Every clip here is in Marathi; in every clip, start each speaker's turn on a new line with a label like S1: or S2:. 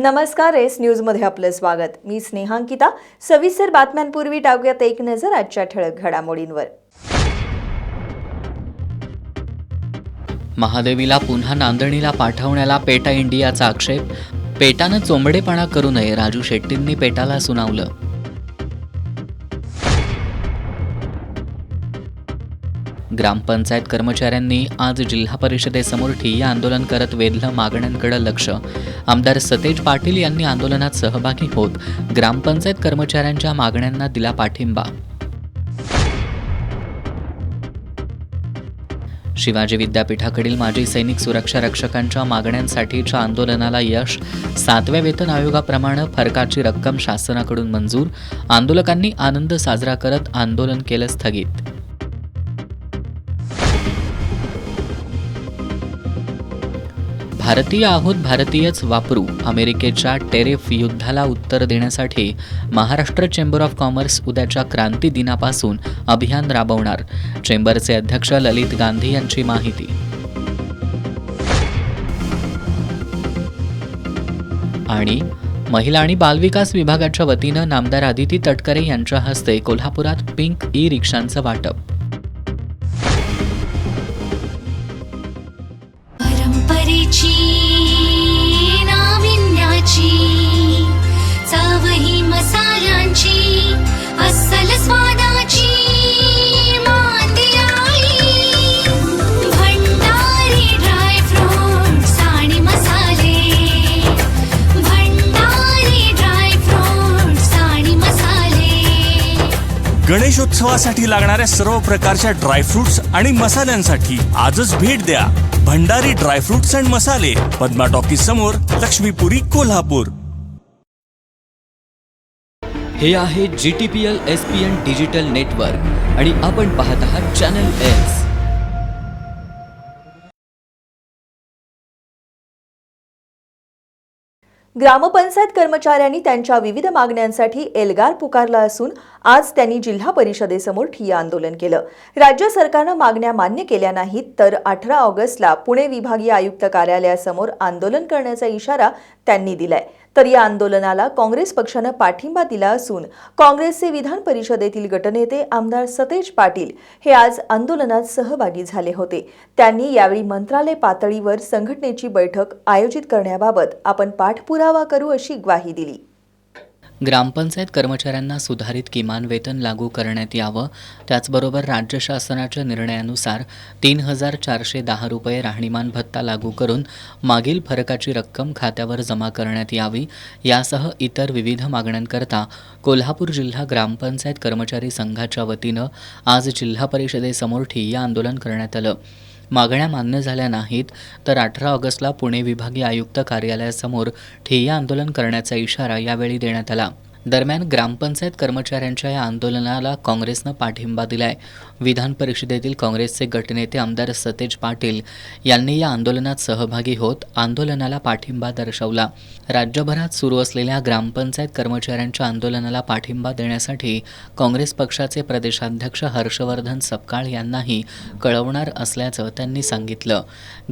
S1: नमस्कार, एस न्यूजमध्ये आपलं स्वागत. मी स्नेहांकिता. सविस्तर बातम्यांपूर्वी टाकूयात एक नजर आजच्या ठळक घडामोडींवर.
S2: महादेवीला पुन्हा नांदणीला पाठवण्याला पेटा इंडियाचा आक्षेप. पेटानं चोंबडेपणा करू नये, राजू शेट्टींनी पेटाला सुनावलं. ग्रामपंचायत कर्मचाऱ्यांनी आज जिल्हा परिषदेसमोर ठिय्या आंदोलन करत वेधलं मागण्यांकडे लक्ष. आमदार सतेज पाटील यांनी आंदोलनात सहभागी होत ग्रामपंचायत कर्मचाऱ्यांच्या मागण्यांना दिला पाठिंबा. शिवाजी विद्यापीठाकडील माजी सैनिक सुरक्षा रक्षकांच्या मागण्यांसाठीच्या आंदोलनाला यश. 7व्या वेतन आयोगाप्रमाणे फरकाची रक्कम शासनाकडून मंजूर. आंदोलकांनी आनंद साजरा करत आंदोलन केलं स्थगित. भारतीय आहोत, भारतीयच वापरू. अमेरिकेच्या टेरिफ युद्धाला उत्तर देण्यासाठी महाराष्ट्र चेंबर ऑफ कॉमर्स उद्याच्या क्रांती दिनापासून अभियान राबवणार. चेंबरचे अध्यक्ष ललित गांधी यांची माहिती. आणि महिला आणि बालविकास विभागाच्या वतीनं नामदार आदिती तटकरे यांच्या हस्ते कोल्हापुरात पिंक ई रिक्षांचं वाटप.
S3: नाविन्याची चवही मसाल्यांची अस्सल स्वादाची मांदियाळी भंडारी ड्रायफ्रुट्स आणि मसाले. भंडारी ड्रायफ्रुट्स आणि मसाले.
S4: गणेशोत्सवासाठी लागणाऱ्या सर्व प्रकारच्या ड्रायफ्रुट्स आणि मसाल्यांसाठी आजच भेट द्या. भंडारी ड्रायफ्रुट्स अँड मसाले, पद्मा टॉकीज समोर, लक्ष्मीपुरी, कोल्हापूर.
S2: हे आहे GTPL SPN डिजिटल नेटवर्क आणि आपण पाहत आहात चॅनल एस.
S1: ग्रामपंचायत कर्मचाऱ्यांनी त्यांच्या विविध मागण्यांसाठी एल्गार पुकारला असून आज त्यांनी जिल्हा परिषदेसमोर ठिय्या आंदोलन केलं. राज्य सरकारनं मागण्या मान्य केल्या नाहीत तर 18 ऑगस्टला पुणे विभागीय आयुक्त कार्यालयासमोर आंदोलन करण्याचा इशारा त्यांनी दिलाय. तर या आंदोलनाला काँग्रेस पक्षानं पाठिंबा दिला असून काँग्रेसचे विधान परिषदेतील गटनेते आमदार सतेज पाटील हे आज आंदोलनात सहभागी झाले होते. त्यांनी यावेळी मंत्रालय पातळीवर संघटनेची बैठक आयोजित करण्याबाबत आपण पाठपुरावा करू अशी ग्वाही दिली.
S2: ग्रामपंचायत कर्मचाऱ्यांना सुधारित किमान वेतन लागू करण्यात यावं. त्याचबरोबर राज्य शासनाच्या निर्णयानुसार 3,410 रुपये राहणीमान भत्ता लागू करून मागील फरकाची रक्कम खात्यावर जमा करण्यात यावी. यासह इतर विविध मागण्यांकरता कोल्हापूर जिल्हा ग्रामपंचायत कर्मचारी संघाच्या वतीनं आज जिल्हा परिषदेसमोर ठिय्या आंदोलन करण्यात आलं. मागण्या मान्य झाल्या नाहीत तर 18 ऑगस्टला पुणे विभागीय आयुक्त कार्यालयासमोर ठिय्या आंदोलन करण्याचा इशारा यावेळी देण्यात आला. दरम्यान ग्रामपंचायत कर्मचाऱ्यांच्या या आंदोलनाला काँग्रेसनं पाठिंबा दिलाय. विधान परिषदेतील काँग्रेसचे गटनेते आमदार सतेज पाटील यांनी या आंदोलनात सहभागी होत आंदोलनाला पाठिंबा दर्शवला. राज्यभरात सुरू असलेल्या ग्रामपंचायत कर्मचाऱ्यांच्या आंदोलनाला पाठिंबा देण्यासाठी काँग्रेस पक्षाचे प्रदेशाध्यक्ष हर्षवर्धन सपकाळ यांनाही कळवणार असल्याचं त्यांनी सांगितलं.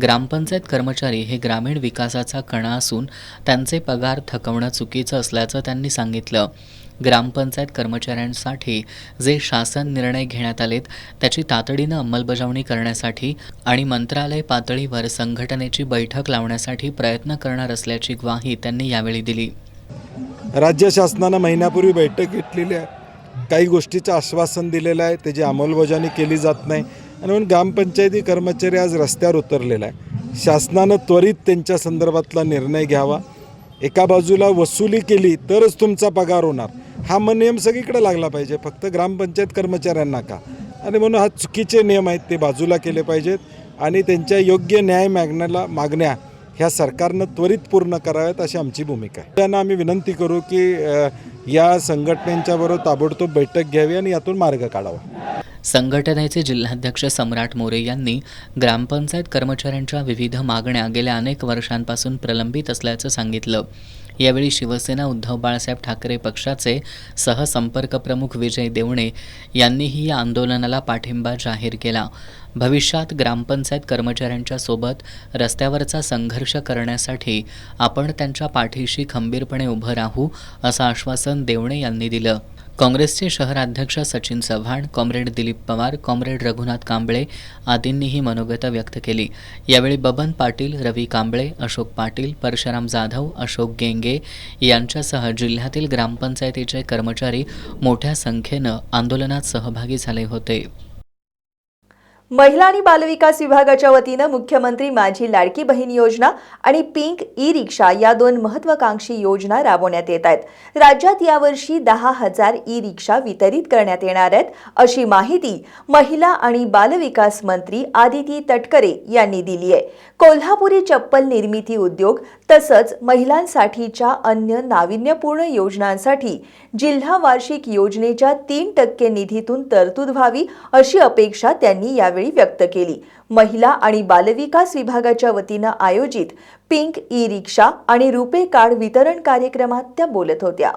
S2: ग्रामपंचायत कर्मचारी हे ग्रामीण विकासाचा कणा असून त्यांचे पगार थकवणं चुकीचं असल्याचं त्यांनी सांगितलं. ग्रामपंचायत कर्मचाऱ्यांसाठी जे शासन निर्णय घेण्यात आलेत त्याची तातडीनं अंमलबजावणी करण्यासाठी आणि मंत्रालय पातळीवर संघटनेची बैठक लावण्यासाठी प्रयत्न करणार असल्याची ग्वाही त्यांनी यावेळी दिली.
S5: राज्य शासनानं महिन्यापूर्वी बैठक घेतलेली आहे. काही गोष्टीचं आश्वासन दिलेलं आहे, त्याची अंमलबजावणी केली जात नाही आणि म्हणून ग्रामपंचायती कर्मचारी आज रस्त्यावर उतरलेला आहे. शासनानं त्वरित त्यांच्या संदर्भातला निर्णय घ्यावा. एका बाजूला वसुली केली तरच तुमचा पगार होणार, हा नियम सगळीकडे लागला पाहिजे, फक्त ग्रामपंचायत कर्मचाऱ्यांना का. आणि म्हणून हा चुकीचे नियम आहेत ते बाजूला केले पाहिजेत आणि त्यांच्या योग्य न्याय मागण्या ह्या सरकारनं त्वरित पूर्ण कराव्यात अशी आमची भूमिका आहे. त्यांना आम्ही विनंती करू की या संघटनेच्याबरोबर ताबडतोब बैठक घ्यावी आणि यातून मार्ग काढावा.
S2: संघटनेचे जिल्हाध्यक्ष सम्राट मोरे यांनी ग्रामपंचायत कर्मचाऱ्यांच्या विविध मागण्या गेल्या अनेक वर्षांपासून प्रलंबित असल्याचं सांगितलं. यावेळी शिवसेना उद्धव बाळासाहेब ठाकरे पक्षाचे सहसंपर्क प्रमुख विजय देवणे यांनीही या आंदोलनाला पाठिंबा जाहीर केला. भविष्यात ग्रामपंचायत कर्मचाऱ्यांच्या सोबत रस्त्यावरचा संघर्ष करण्यासाठी आपण त्यांच्या पाठीशी खंबीरपणे उभं राहू असं आश्वासन देवणे यांनी दिलं. काँग्रेसचे शहराध्यक्ष सचिन चव्हाण, कॉम्रेड दिलीप पवार, कॉम्रेड रघुनाथ कांबळे आदींनीही मनोगत व्यक्त केली. यावेळी बबन पाटील, रवी कांबळे, अशोक पाटील, परशुराम जाधव, अशोक गेंगे यांच्यासह जिल्ह्यातील ग्रामपंचायतीचे कर्मचारी मोठ्या संख्येनं आंदोलनात सहभागी झाले होते.
S1: महिला आणि बालविकास विभागाच्या वतीनं मुख्यमंत्री माझी लाडकी बहीण योजना आणि पिंक ई रिक्षा या 2 महत्त्वाकांक्षी योजना राबवण्यात येत आहेत. राज्यात यावर्षी 10,000 ई रिक्षा वितरित करण्यात येणार आहेत, अशी माहिती महिला आणि बालविकास मंत्री आदिती तटकरे यांनी दिली आहे. कोल्हापुरी चप्पल निर्मिती उद्योग तसंच महिलांसाठीच्या अन्य नाविन्यपूर्ण योजनांसाठी जिल्हा वार्षिक योजनेच्या 3% निधीतून तरतूद व्हावी अशी अपेक्षा त्यांनी यावेळी व्यक्त केली. महिला आणि बालविकास विभागाच्या वतीनं आयोजित पिंक ई रिक्षा आणि रुपे कार्ड वितरण कार्यक्रमात त्या बोलत होत्या.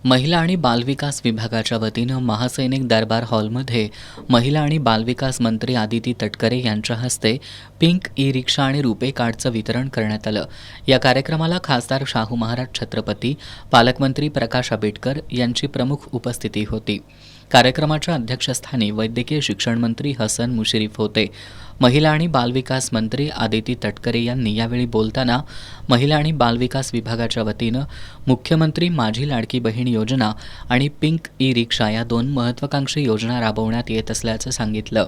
S2: महिला आणि बालविकास विभागाच्या वतीनं महासैनिक दरबार हॉलमध्ये महिला आणि बालविकास मंत्री आदिती तटकरे यांच्या हस्ते पिंक ई रिक्षा आणि रुपे कार्डचं वितरण करण्यात आलं. या कार्यक्रमाला खासदार शाहू महाराज छत्रपती, पालकमंत्री प्रकाश आंबेडकर यांची प्रमुख उपस्थिती होती. कार्यक्रमाच्या अध्यक्षस्थानी वैद्यकीय शिक्षण मंत्री हसन मुश्रीफ होते. महिला आणि बालविकास मंत्री आदिती तटकरे यांनी यावेळी बोलताना महिला आणि बालविकास विभागाच्या वतीनं मुख्यमंत्री माझी लाडकी बहीण योजना आणि पिंक ई रिक्षा या 2 महत्त्वाकांक्षी योजना राबवण्यात येत असल्याचं सांगितलं.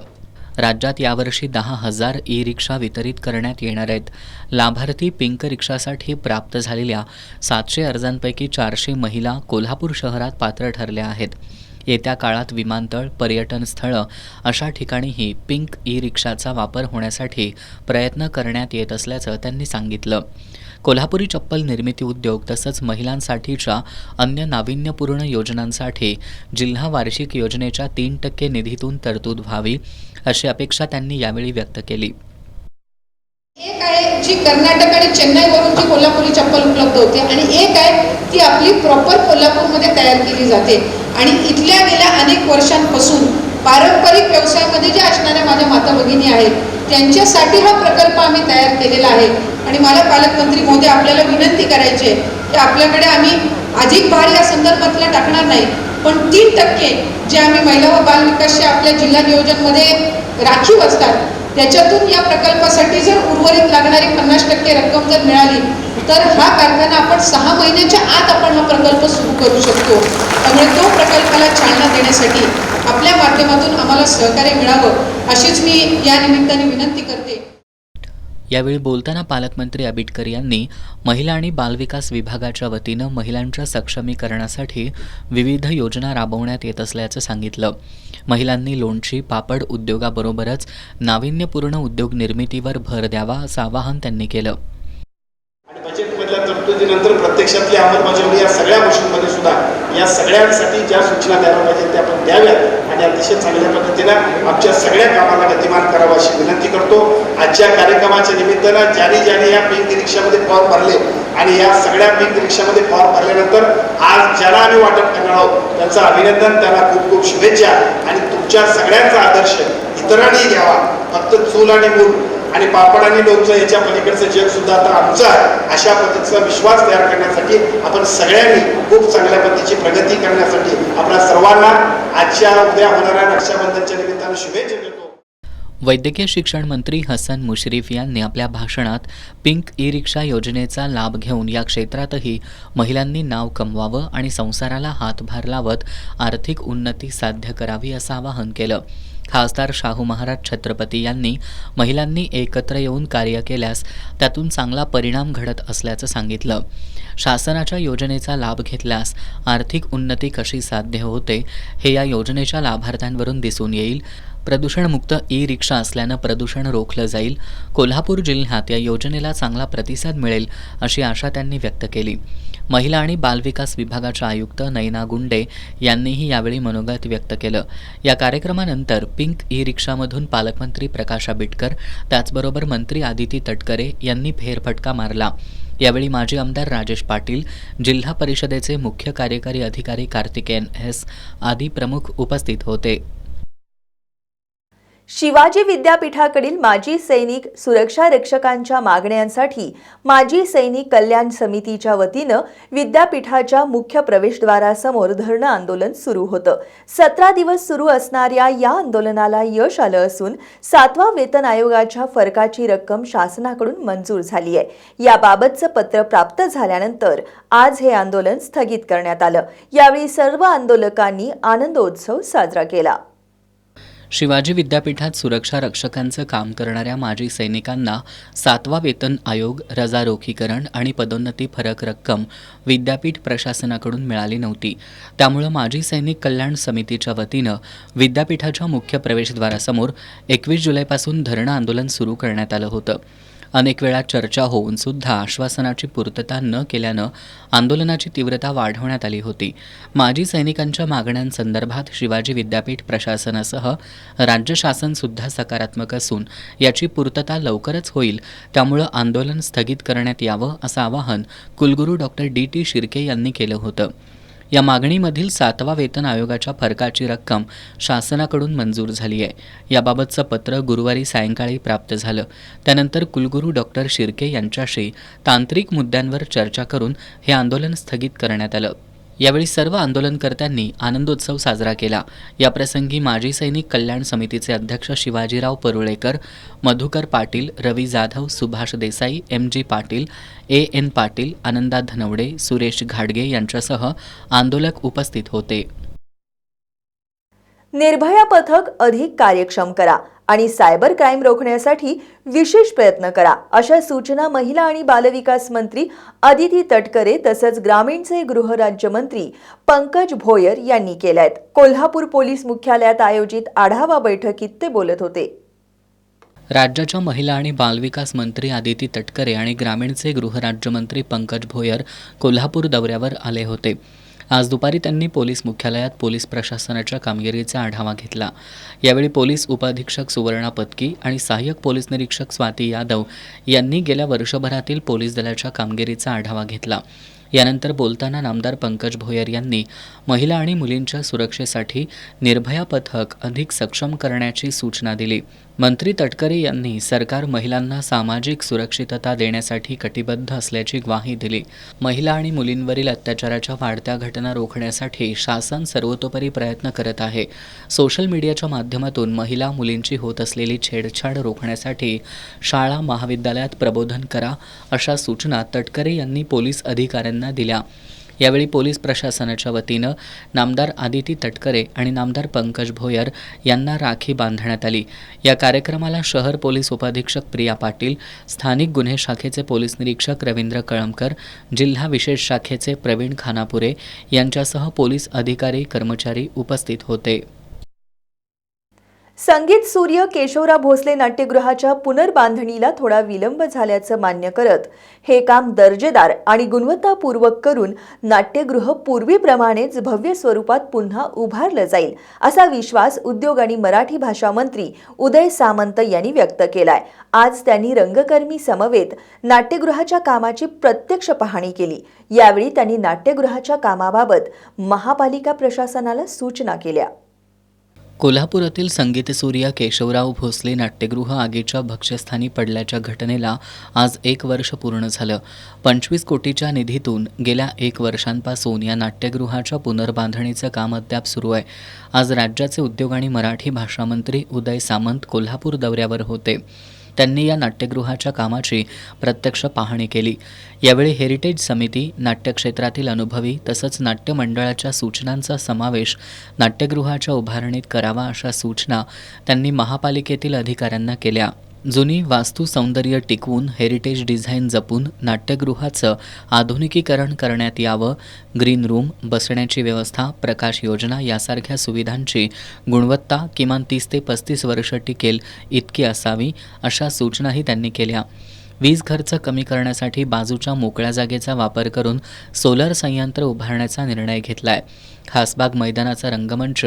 S2: राज्यात यावर्षी 10,000 ई रिक्षा वितरित करण्यात येणार आहेत. लाभार्थी पिंक रिक्षासाठी प्राप्त झालेल्या 700 अर्जांपैकी 400 महिला कोल्हापूर शहरात पात्र ठरल्या आहेत. येत्या काळात विमानतळ, पर्यटन स्थळं अशा ठिकाणीही पिंक ई रिक्षाचा वापर होण्यासाठी प्रयत्न करण्यात येत असल्याचं त्यांनी सांगितलं. कोल्हापुरी चप्पल निर्मिती उद्योग तसंच महिलांसाठीच्या अन्य नाविन्यपूर्ण योजनांसाठी जिल्हा वार्षिक योजनेच्या 3% निधीतून तरतूद व्हावी अशी अपेक्षा त्यांनी यावेळी व्यक्त केली.
S6: एक आहे जी कर्नाटक आणि चेन्नईवरून जी कोल्हापुरी चप्पल उपलब्ध होते आणि एक आहे ती आपली प्रॉपर कोल्हापूरमध्ये तयार केली जाते. आणि इथल्या गेल्या अनेक वर्षांपासून पारंपरिक व्यवसायामध्ये ज्या असणाऱ्या माझ्या माता भगिनी आहेत त्यांच्यासाठी हा प्रकल्प आम्ही तयार केलेला आहे. आणि मला पालकमंत्री महोदय आपल्याला विनंती करायची आहे की आपल्याकडे आम्ही अधिक भार या संदर्भातला टाकणार नाही, पण 3% जे आम्ही महिला व बालविकासच्या आपल्या जिल्हा नियोजनमध्ये राखीव असतात त्याच्यातून या प्रकल्पासाठी जर उर्वरित लागणारी 50% रक्कम जर मिळाली तर हा कारखाना आपण 6 महिन्याच्या आत आपण हा प्रकल्प सुरू करू शकतो. त्यामुळे तो प्रकल्पाला चालना देण्यासाठी आपल्या माध्यमातून आम्हाला सहकार्य मिळावं अशीच मी या निमित्ताने विनंती करते.
S2: यावेळी बोलताना पालकमंत्री आंबेडकर यांनी महिला आणि बालविकास विभागाच्या वतीनं महिलांच्या सक्षमीकरणासाठी विविध योजना राबवण्यात येत असल्याचं सांगितलं. महिलांनी लोणची, पापड उद्योगाबरोबरच नाविन्यपूर्ण उद्योग निर्मितीवर भर द्यावा असं आवाहन त्यांनी केलं.
S7: बजेटमधल्या तरतुदीनंतर प्रत्यक्षातली अंमलबजावणी या सगळ्या गोष्टींमध्ये सुद्धा या सगळ्यांसाठी ज्या सूचना द्यायला पाहिजे त्या आपण द्याव्यात आणि अतिशय चांगल्या पद्धतीनं आमच्या सगळ्या कामाला गतिमान करावं अशी विनंती करतो. आजच्या कार्यक्रमाच्या निमित्तानं ज्यांनी या पिंक रिक्षामध्ये फॉर्म भरले आणि या सगळ्या पिंक रिक्षामध्ये फॉर्म भरल्यानंतर आज ज्याला आम्ही वाटप करणार आहोत त्यांचं अभिनंदन, त्यांना खूप खूप शुभेच्छा आणि तुमच्या सगळ्यांचा आदर्श इतरांनी घ्यावा. फक्त चूल आणि मूल आणि पापड आणि लोणचं याच्या पलीकडचं जग सुद्धा आता आमचं आहे अशा पद्धतीचा विश्वास तयार करण्यासाठी आपण सगळ्यांनी खूप चांगल्या पद्धतीची प्रगती करण्यासाठी आपल्या सर्वांना आजच्या उद्या होणाऱ्या रक्षाबंधनच्या निमित्तानं शुभेच्छा देतो.
S2: वैद्यकीय शिक्षण मंत्री हसन मुश्रीफ यांनी आपल्या भाषणात पिंक ई रिक्षा योजनेचा लाभ घेऊन या क्षेत्रातही महिलांनी नाव कमवावं आणि संसाराला हातभार लावत आर्थिक उन्नती साध्य करावी असं आवाहन केलं. खासदार शाहू महाराज छत्रपती यांनी महिलांनी एकत्र येऊन कार्य केल्यास त्यातून चांगला परिणाम घडत असल्याचं सांगितलं. शासनाच्या योजनेचा लाभ घेतल्यास आर्थिक उन्नती कशी साध्य होते हे या योजनेच्या लाभार्थ्यांवरून दिसून येईल. प्रदूषणमुक्त ई रिक्षा असल्यानं प्रदूषण रोखलं जाईल. कोल्हापूर जिल्ह्यात या योजनेला चांगला प्रतिसाद मिळेल अशी आशा त्यांनी व्यक्त केली. महिला आणि बालविकास विभागाच्या आयुक्त नयना गुंडे यांनीही यावेळी मनोगत व्यक्त केलं. या कार्यक्रमानंतर पिंक ई रिक्षामधून पालकमंत्री प्रकाश आंबेडकर त्याचबरोबर मंत्री आदिती तटकरे यांनी फेरफटका मारला. यावेळी माजी आमदार राजेश पाटील, जिल्हा परिषदेचे मुख्य कार्यकारी अधिकारी कार्तिकेयन एस आदी प्रमुख उपस्थित होते.
S1: शिवाजी विद्यापीठाकडील माजी सैनिक सुरक्षा रक्षकांच्या मागण्यांसाठी माजी सैनिक कल्याण समितीच्या वतीनं विद्यापीठाच्या मुख्य प्रवेशद्वारासमोर धरणं आंदोलन सुरू होतं. 17 दिवस सुरू असणाऱ्या या आंदोलनाला यश आलं असून 7व्या वेतन आयोगाच्या फरकाची रक्कम शासनाकडून मंजूर झाली आहे. याबाबतचं पत्र प्राप्त झाल्यानंतर आज हे आंदोलन स्थगित करण्यात आलं. यावेळी सर्व आंदोलकांनी आनंदोत्सव साजरा केला.
S2: शिवाजी विद्यापीठात सुरक्षा रक्षकांचं काम करणाऱ्या माजी सैनिकांना 7वा वेतन आयोग, रजा रोखीकरण आणि पदोन्नती फरक रक्कम विद्यापीठ प्रशासनाकडून मिळाली नव्हती. त्यामुळं माजी सैनिक कल्याण समितीच्या वतीनं विद्यापीठाच्या मुख्य प्रवेशद्वारासमोर 21 जुलैपासून धरणं आंदोलन सुरू करण्यात आलं होतं. अनेक वेळा चर्चा होऊन सुद्धा आश्वासनाची पूर्तता न केल्यानं आंदोलनाची तीव्रता वाढवण्यात आली होती. माजी सैनिकांच्या मागण्यांसंदर्भात शिवाजी विद्यापीठ प्रशासनासह राज्य शासनसुद्धा सकारात्मक असून याची पूर्तता लवकरच होईल. त्यामुळं आंदोलन स्थगित करण्यात यावं असं आवाहन कुलगुरू डॉक्टर DT शिर्के यांनी केलं होतं. या मागणीमधील 7वा वेतन आयोगाच्या फरकाची रक्कम शासनाकडून मंजूर झाली आहे. याबाबतचं पत्र गुरुवारी सायंकाळी प्राप्त झालं. त्यानंतर कुलगुरू डॉक्टर शिर्के यांच्याशी तांत्रिक मुद्द्यांवर चर्चा करून हे आंदोलन स्थगित करण्यात आलं. यावेळी सर्व आंदोलनकर्त्यांनी आनंदोत्सव साजरा केला. याप्रसंगी माजी सैनिक कल्याण समितीचे अध्यक्ष शिवाजीराव परुळेकर, मधुकर पाटील, रवी जाधव, सुभाष देसाई, MG पाटील, AN पाटील, आनंदा धनवडे, सुरेश घाडगे यांच्यासह आंदोलक उपस्थित होते.
S1: निर्भया पथक अधिक कार्यक्षम करा आणि सायबर क्राईम रोखण्यासाठी विशेष प्रयत्न करा, अशा सूचना महिला आणि बालविकास मंत्री आदिती तटकरे तसंच ग्रामीणचे गृहराज्यमंत्री पंकज भोयर यांनी केल्या आहेत. कोल्हापूर पोलीस मुख्यालयात आयोजित आढावा बैठकीत ते बोलत होते.
S2: राज्याच्या महिला आणि बालविकास मंत्री आदिती तटकरे आणि ग्रामीणचे गृहराज्यमंत्री पंकज भोयर कोल्हापूर दौऱ्यावर आले होते. आज दुपारी त्यांनी पोलीस मुख्यालयात पोलीस प्रशासनाच्या कामगिरीचा आढावा घेतला. यावेळी पोलीस उपअधीक्षक सुवर्णा पत्की आणि सहाय्यक पोलीस निरीक्षक स्वाती यादव यांनी गेल्या वर्षभरातील पोलीस दलाच्या कामगिरीचा आढावा घेतला. यानंतर बोलताना नामदार पंकज भोयर यांनी महिला आणि मुलींच्या सुरक्षेसाठी निर्भया पथक अधिक सक्षम करण्याची सूचना दिली. मंत्री तटकरे यांनी सरकार महिलांना सामाजिक सुरक्षितता देण्यासाठी कटिबद्ध असल्याची ग्वाही दिली. महिला आणि मुलींवरील अत्याचाराच्या वाढत्या घटना रोखण्यासाठी शासन सर्वतोपरी प्रयत्न करत आहे. सोशल मीडियाच्या माध्यमातून महिला मुलींची होत असलेली छेडछाड रोखण्यासाठी शाळा महाविद्यालयात प्रबोधन करा, अशा सूचना तटकरे यांनी पोलीस अधिकाऱ्यांना दिल्या. यावेळी पोलीस प्रशासनाच्या वतीनं नामदार आदिती तटकरे आणि नामदार पंकज भोयर यांना राखी बांधण्यात आली. या कार्यक्रमाला शहर पोलीस उपअधीक्षक प्रिया पाटील, स्थानिक गुन्हे शाखेचे पोलीस निरीक्षक रवींद्र कळमकर, जिल्हा विशेष शाखेचे प्रवीण खानापुरे यांच्यासह पोलीस अधिकारी कर्मचारी उपस्थित होते.
S1: संगीत सूर्य केशवराव भोसले नाट्यगृहाच्या पुनर्बांधणीला थोडा विलंब झाल्याचं मान्य करत हे काम दर्जेदार आणि गुणवत्तापूर्वक करून नाट्यगृह पूर्वीप्रमाणेच भव्य स्वरूपात पुन्हा उभारलं जाईल, असा विश्वास उद्योग आणि मराठी भाषा मंत्री उदय सामंत यांनी व्यक्त केलाय. आज त्यांनी रंगकर्मी समवेत नाट्यगृहाच्या कामाची प्रत्यक्ष पाहणी केली. यावेळी त्यांनी नाट्यगृहाच्या कामाबाबत महापालिका प्रशासनाला सूचना केल्या.
S2: कोल्हापुरातील संगीतसूर्य केशवराव भोसले नाट्यगृह आगीच्या भक्ष्यस्थानी पडल्याच्या घटनेला आज 1 वर्ष पूर्ण झालं. 25 कोटीच्या निधीतून गेल्या 1 वर्षांपासून या नाट्यगृहाच्या पुनर्बांधणीचं काम अद्याप सुरू आहे. आज राज्याचे उद्योग आणि मराठी भाषा मंत्री उदय सामंत कोल्हापूर दौऱ्यावर होते. त्यांनी या नाट्यगृहाच्या कामाची प्रत्यक्ष पाहणी केली. यावेळी हेरिटेज समिती, नाट्यक्षेत्रातील अनुभवी तसंच नाट्य मंडळाच्या सूचनांचा समावेश नाट्यगृहाच्या उभारणीत करावा, अशा सूचना त्यांनी महापालिकेतील अधिकाऱ्यांना केल्या. जुनी वास्तू सौंदर्य टिकवून हेरिटेज डिझाईन जपून नाट्यगृहाचं आधुनिकीकरण करण्यात यावं. ग्रीन रूम, बसण्याची व्यवस्था, प्रकाश योजना यासारख्या सुविधांची गुणवत्ता किमान 30 ते 35 वर्ष टिकेल इतकी असावी, अशा सूचनाही त्यांनी केल्या. वीज खर्च कमी करण्यासाठी बाजूच्या मोकळ्या जागेचा वापर करून सोलर संयंत्र उभारण्याचा निर्णय घेतला आहे. खासबाग मैदानाचा रंगमंच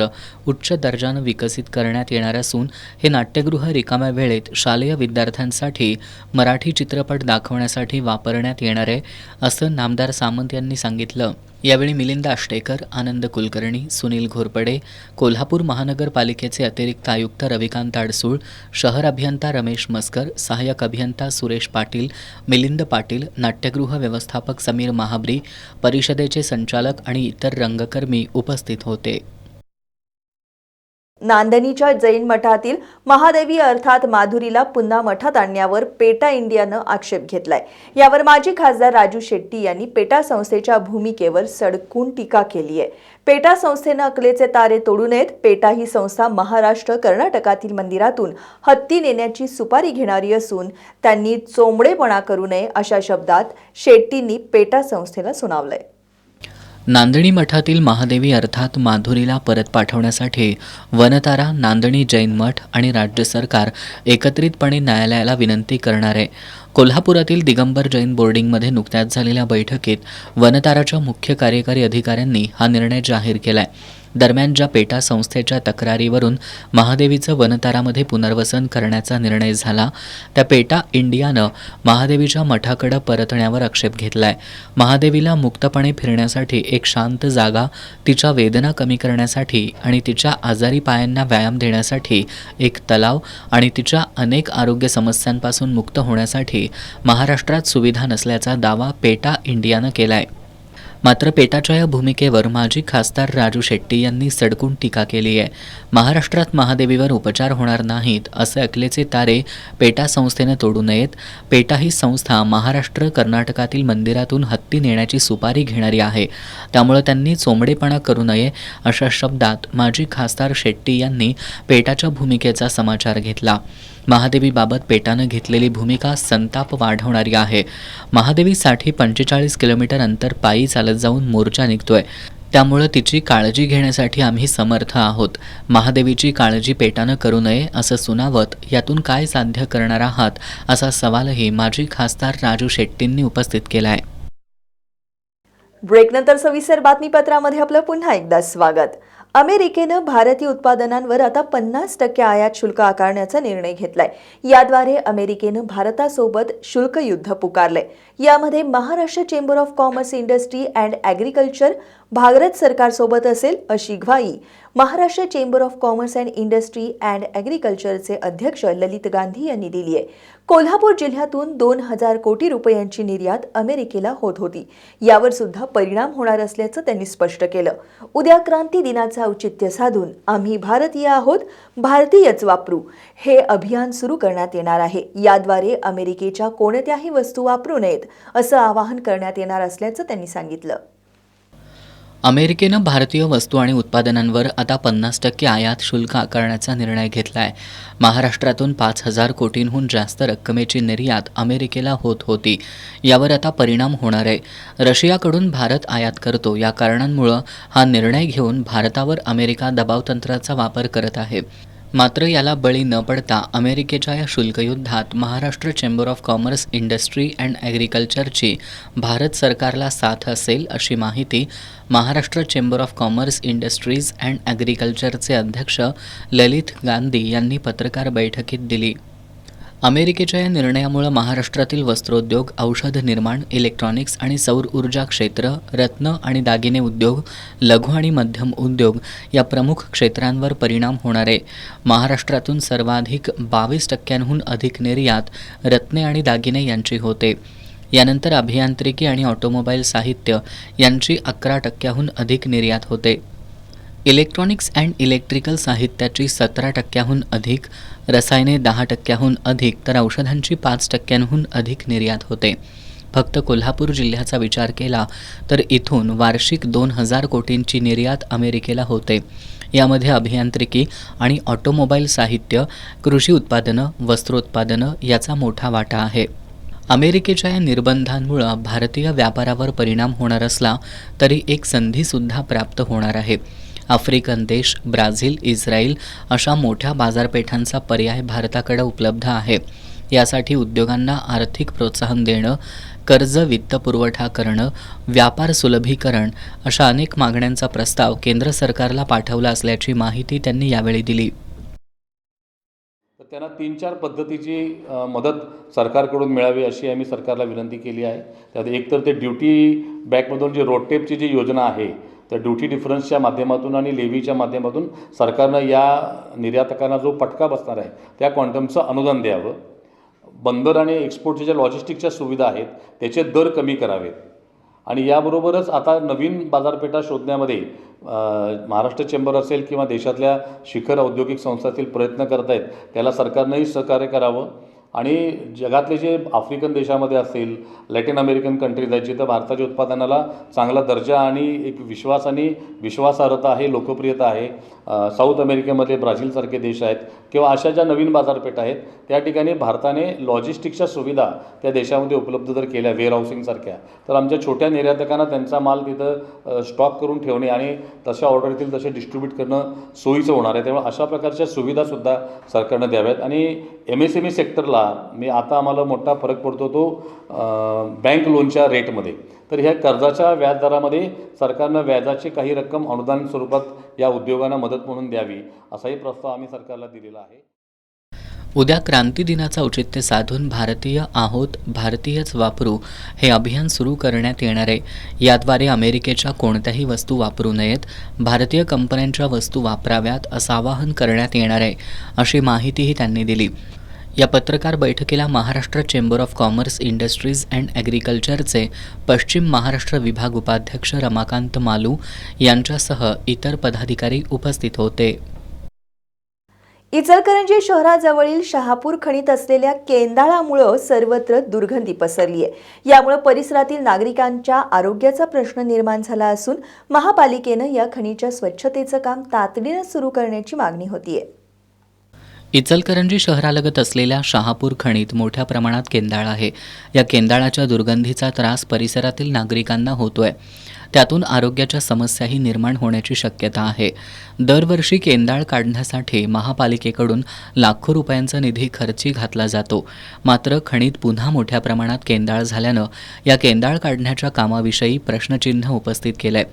S2: उच्च दर्जानं विकसित करण्यात येणार असून हे नाट्यगृह रिकाम्या वेळेत शालेय विद्यार्थ्यांसाठी मराठी चित्रपट दाखवण्यासाठी वापरण्यात येणार आहे, असं नामदार सामंत यांनी सांगितलं. यावेळी मिलिंद आष्टेकर, आनंद कुलकर्णी, सुनील घोरपडे, कोल्हापूर महानगरपालिकेचे अतिरिक्त आयुक्त रविकांत आडसूळ, शहर अभियंता रमेश मस्कर, सहाय्यक अभियंता सुरेश पाटील, मिलिंद पाटील, नाट्यगृह व्यवस्थापक समीर महाबरी, परिषदेचे संचालक आणि इतर रंगकर्मी उपस्थित होते.
S1: नांदणीच्या जैन मठातील महादेवी अर्थात माधुरीला पुन्हा मठात आणण्यावर पेटा इंडियानं आक्षेप घेतलाय. यावर माजी खासदार राजू शेट्टी यांनी पेटा संस्थेच्या भूमिकेवर सडकून टीका केली आहे. पेटा संस्थेनं अकलेचे तारे तोडू नयेत. पेटा ही संस्था महाराष्ट्र, कर्नाटकातील मंदिरातून हत्ती नेण्याची सुपारी घेणारी असून त्यांनी चोंबडेपणा करू नये अशा शब्दात शेट्टींनी पेटा संस्थेला सुनावलंय.
S2: नांदणी मठातील महादेवी अर्थात माधुरीला परत पाठवण्यासाठी वनतारा, नांदणी जैन मठ आणि राज्य सरकार एकत्रितपणे न्यायालयाला विनंती करणार आहे. कोल्हापुरातील दिगंबर जैन बोर्डिंगमध्ये नुकत्याच झालेल्या बैठकीत वनताराच्या मुख्य कार्यकारी अधिकाऱ्यांनी हा निर्णय जाहीर केलाय. दरम्यान ज्या पेटा संस्थेच्या तक्रारीवरून महादेवीचं वनतारामध्ये पुनर्वसन करण्याचा निर्णय झाला, त्या पेटा इंडियानं महादेवीच्या मठाकडे परतण्यावर आक्षेप घेतलाय. महादेवीला मुक्तपणे फिरण्यासाठी एक शांत जागा, तिच्या वेदना कमी करण्यासाठी आणि तिच्या आजारी पायांना व्यायाम देण्यासाठी एक तलाव आणि तिच्या अनेक आरोग्य समस्यांपासून मुक्त होण्यासाठी महाराष्ट्रात सुविधा नसल्याचा दावा पेटा इंडियानं केलाय. मात्र पेटाच्या या भूमिकेवर माजी खासदार राजू शेट्टी यांनी सडकून टीका केली आहे. महाराष्ट्रात महादेवीवर उपचार होणार नाहीत असे अकलेचे तारे पेटा संस्थेनं तोडू नयेत. पेटा ही संस्था महाराष्ट्र, कर्नाटकातील मंदिरातून हत्ती नेण्याची सुपारी घेणारी आहे, त्यामुळे त्यांनी चोंबडेपणा करू नये अशा शब्दात माजी खासदार शेट्टी यांनी पेटाच्या भूमिकेचा समाचार घेतला. महादेवीबाबत पेटानं घेतलेली भूमिका संताप वाढवणारी आहे. महादेवीसाठी 45 किलोमीटर अंतर पायी चालत जाऊन मोर्चा निघतोय, त्यामुळं तिची काळजी घेण्यासाठी आम्ही समर्थ आहोत. महादेवीची काळजी पेटानं करू नये असं सुनावत यातून काय साध्य करणार आहात असा सवालही माजी खासदार राजू शेट्टींनी उपस्थित केला आहे.
S1: ब्रेकनंतर सविस्तर बातमीपत्रामध्ये आपलं पुन्हा एकदा स्वागत. अमेरिकेनं भारतीय उत्पादनांवर आता 50% आयात शुल्क आकारण्याचा निर्णय घेतलाय. याद्वारे अमेरिकेनं भारतासोबत शुल्क युद्ध पुकारलंय. यामध्ये Maharashtra chamber of commerce, industry and agriculture Bharat सरकारसोबत असेल अशी ग्वाही Maharashtra chamber of commerce and industry and ॲग्रिकल्चरचे अध्यक्ष ललित गांधी यांनी दिली आहे. कोल्हापूर जिल्ह्यातून 2000 कोटी रुपयांची निर्यात अमेरिकेला होत होती. यावर सुद्धा परिणाम होणार असल्याचं त्यांनी स्पष्ट केलं. उद्या क्रांती दिनाचं औचित्य साधून आम्ही भारतीय आहोत, भारतीयच वापरू हे अभियान सुरू करण्यात येणार आहे. याद्वारे अमेरिकेच्या कोणत्याही वस्तू वापरू नयेत असं आवाहन करण्यात येणार असल्याचं त्यांनी सांगितलं.
S2: अमेरिकेनं भारतीय वस्तू आणि उत्पादनांवर आता 50% आयात शुल्क आकारण्याचा निर्णय घेतला आहे. महाराष्ट्रातून 5000 कोटींहून जास्त रक्कमेची निर्यात अमेरिकेला होत होती. यावर आता परिणाम होणार आहे. रशियाकडून भारत आयात करतो, या कारणांमुळं हा निर्णय घेऊन भारतावर अमेरिका दबावतंत्राचा वापर करत आहे. मात्र याला बळी न पडता अमेरिकेच्या या शुल्कयुद्धात Maharashtra chamber of commerce, industry and ॲग्रिकल्चरची भारत सरकारला साथ असेल अशी माहिती Maharashtra chamber of commerce, industries and ॲग्रिकल्चरचे अध्यक्ष ललित गांधी यांनी पत्रकार बैठकीत दिली. अमेरिकेच्या या निर्णयामुळे महाराष्ट्रातील वस्त्रोद्योग, औषध निर्माण, इलेक्ट्रॉनिक्स आणि सौर ऊर्जा क्षेत्र, रत्न आणि दागिने उद्योग, लघु आणि मध्यम उद्योग या प्रमुख क्षेत्रांवर परिणाम होणार आहे. महाराष्ट्रातून सर्वाधिक 22%हून अधिक निर्यात रत्ने आणि दागिने यांची होते. यानंतर अभियांत्रिकी आणि ऑटोमोबाईल साहित्य यांची 11%हून अधिक निर्यात होते. इलेक्ट्रॉनिक्स अँड इलेक्ट्रिकल साहित्याची 17%हून अधिक, रसायने 10%हून अधिक तर औषधांची 5%हून अधिक निर्यात होते. फक्त कोल्हापूर जिल्ह्याचा विचार केला तर इथून वार्षिक 2000 कोटींची निर्यात अमेरिकेला होते. यामध्ये अभियांत्रिकी आणि ऑटोमोबाईल साहित्य, कृषी उत्पादनं, वस्त्रोत्पादनं याचा मोठा वाटा आहे. अमेरिकेच्या या निर्बंधांमुळं भारतीय व्यापारावर परिणाम होणार असला तरी एक संधीसुद्धा प्राप्त होणार आहे. आफ्रिकन देश, ब्राझील, इस्रायल अशा मोठ्या बाजारपेठांचा पर्याय भारताकडे उपलब्ध आहे. यासाठी उद्योगांना आर्थिक प्रोत्साहन देणं, कर्ज वित्तपुरवठा करणं, व्यापार सुलभीकरण अशा अनेक मागण्यांचा प्रस्ताव केंद्र सरकारला पाठवला असल्याची माहिती त्यांनी यावेळी दिली.
S8: तर त्यांना 3-4 पद्धतीची मदत सरकारकडून मिळावी अशी आम्ही सरकारला विनंती केली आहे. त्यात एक तर ते ड्युटी बॅकमधून जी रोड टेपची जी योजना आहे, तर ड्युटी डिफरन्सच्या माध्यमातून आणि लेव्हीच्या माध्यमातून सरकारनं या निर्यातकांना जो फटका बसणार आहे त्या क्वांटमचं अनुदान द्यावं. बंदर आणि एक्सपोर्टच्या ज्या लॉजिस्टिकच्या सुविधा आहेत त्याचे दर कमी करावेत. आणि याबरोबरच आता नवीन बाजारपेठा शोधण्यामध्ये महाराष्ट्र चेंबर असेल किंवा देशातल्या शिखर औद्योगिक संस्थातील प्रयत्न करत आहेत, त्याला सरकारनंही सहकार्य करावं. आणि जगातले जे आफ्रिकन देशामध्ये असेल, लॅटिन अमेरिकन कंट्रीज आहेत जिथं भारताच्या उत्पादनाला चांगला दर्जा आणि एक विश्वासार्हता आहे, लोकप्रियता आहे, साऊथ अमेरिकेमध्ये ब्राझीलसारखे देश आहेत किंवा अशा ज्या नवीन बाजारपेठा आहेत त्या ठिकाणी भारताने लॉजिस्टिकच्या सुविधा त्या देशामध्ये उपलब्ध जर केल्या, वेअरहाऊसिंगसारख्या, तर आमच्या छोट्या निर्यातकांना त्यांचा माल तिथं स्टॉक करून ठेवणे आणि तशा ऑर्डर येतील तसे डिस्ट्रीब्यूट करणं सोयीचं होणार आहे. त्यामुळे अशा प्रकारच्या सुविधासुद्धा सरकारनं द्याव्यात. आणि MSME सेक्टरला आता आम्हाला मोठा फरक पडतो तो बँक लोनच्या रेटमध्ये. तर ह्या कर्जाच्या व्याजदरामध्ये सरकारनं व्याजाची काही रक्कम अनुदान स्वरूपात या उद्योगांना मदत म्हणून द्यावी असाही प्रस्ताव आम्ही सरकारला दिलेला आहे.
S2: उद्या क्रांती दिनाचं औचित्य साधून भारतीय आहोत, भारतीयच वापरू हे अभियान सुरू करण्यात येणार आहे. याद्वारे अमेरिकेच्या कोणत्याही वस्तू वापरू नयेत, भारतीय कंपन्यांच्या वस्तू वापराव्यात असं आवाहन करण्यात येणार आहे, अशी माहितीही त्यांनी दिली. या पत्रकार बैठकीला Maharashtra chamber of commerce, industries and ॲग्रिकल्चरचे पश्चिम महाराष्ट्र विभाग उपाध्यक्ष रमाकांत मालू यांच्यासह इतर पदाधिकारी उपस्थित होते.
S1: इचलकरंजी शहराजवळील शहापूर खणीत असलेल्या केंदाळामुळं सर्वत्र दुर्गंधी पसरली आहे. यामुळे परिसरातील नागरिकांच्या आरोग्याचा प्रश्न निर्माण झाला असून महापालिकेनं या खणीच्या स्वच्छतेचं काम तातडीनं सुरू करण्याची मागणी होतीये.
S2: इचलकरंजी शहरालगत असलेल्या शहापूर खणीत मोठ्या प्रमाणात केंदाळ आहे. या केंदाळाच्या दुर्गंधीचा त्रास परिसरातील नागरिकांना होतोय. त्यातून आरोग्याच्या समस्याही निर्माण होण्याची शक्यता आहे. दरवर्षी केंदाळ काढण्यासाठी महापालिकेकडून लाखो रुपयांचा निधी खर्ची घातला जातो. मात्र खणीत पुन्हा मोठ्या प्रमाणात केंदाळ झाल्यानं या केंदाळ काढण्याच्या कामाविषयी प्रश्नचिन्ह उपस्थित केलंय.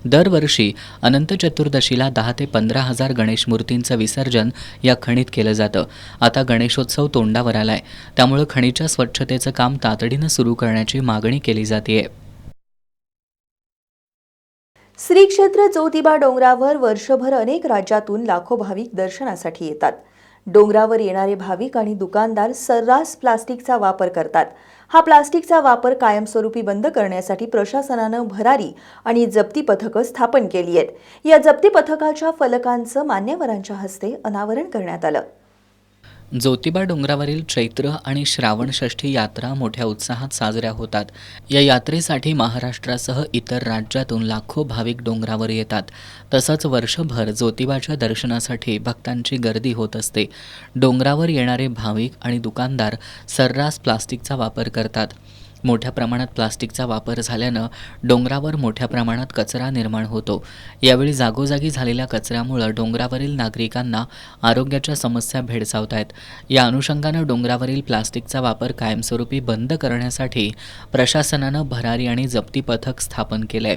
S2: दरवर्षी अनंत चतुर्दशीला 10 ते 15 हजार गणेश मूर्तींचं विसर्जन या खणीत केलं जातं. आता गणेशोत्सव तोंडावर आलाय, त्यामुळे खणीच्या स्वच्छतेचं काम तातडीनं सुरू करण्याची मागणी केली जातेय.
S1: श्री क्षेत्र ज्योतिबा डोंगरावर वर्षभर अनेक राज्यातून लाखो भाविक दर्शनासाठी येतात. डोंगरावर येणारे भाविक आणि दुकानदार सर्रास प्लास्टिकचा वापर करतात. हा प्लास्टिकचा वापर कायमस्वरूपी बंद करण्यासाठी प्रशासनानं भरारी आणि जप्ती पथकं स्थापन केली आहेत. या जप्ती पथकाच्या फलकांचं मान्यवरांच्या हस्ते अनावरण करण्यात आलं.
S2: ज्योतिबा डोंगरावरील चैत्र आणि श्रावण षष्ठी यात्रा मोठ्या उत्साहात साजऱ्या होतात. या यात्रेसाठी महाराष्ट्रासह इतर राज्यातून लाखो भाविक डोंगरावर येतात. तसंच वर्षभर ज्योतिबाच्या दर्शनासाठी भक्तांची गर्दी होत असते. डोंगरावर येणारे भाविक आणि दुकानदार सर्रास प्लास्टिकचा वापर करतात. मोठ्या प्रमाणात प्लास्टिकचा वापर झाल्यानं डोंगरावर मोठ्या प्रमाणात कचरा निर्माण होतो. यावेळी जागोजागी झालेल्या कचऱ्यामुळे डोंगरावरील नागरिकांना आरोग्याच्या समस्या भेडसावत आहेत. या अनुषंगानं डोंगरावरील प्लास्टिकचा वापर कायमस्वरूपी बंद करण्यासाठी प्रशासनानं भरारी आणि जप्ती पथक स्थापन केलंय.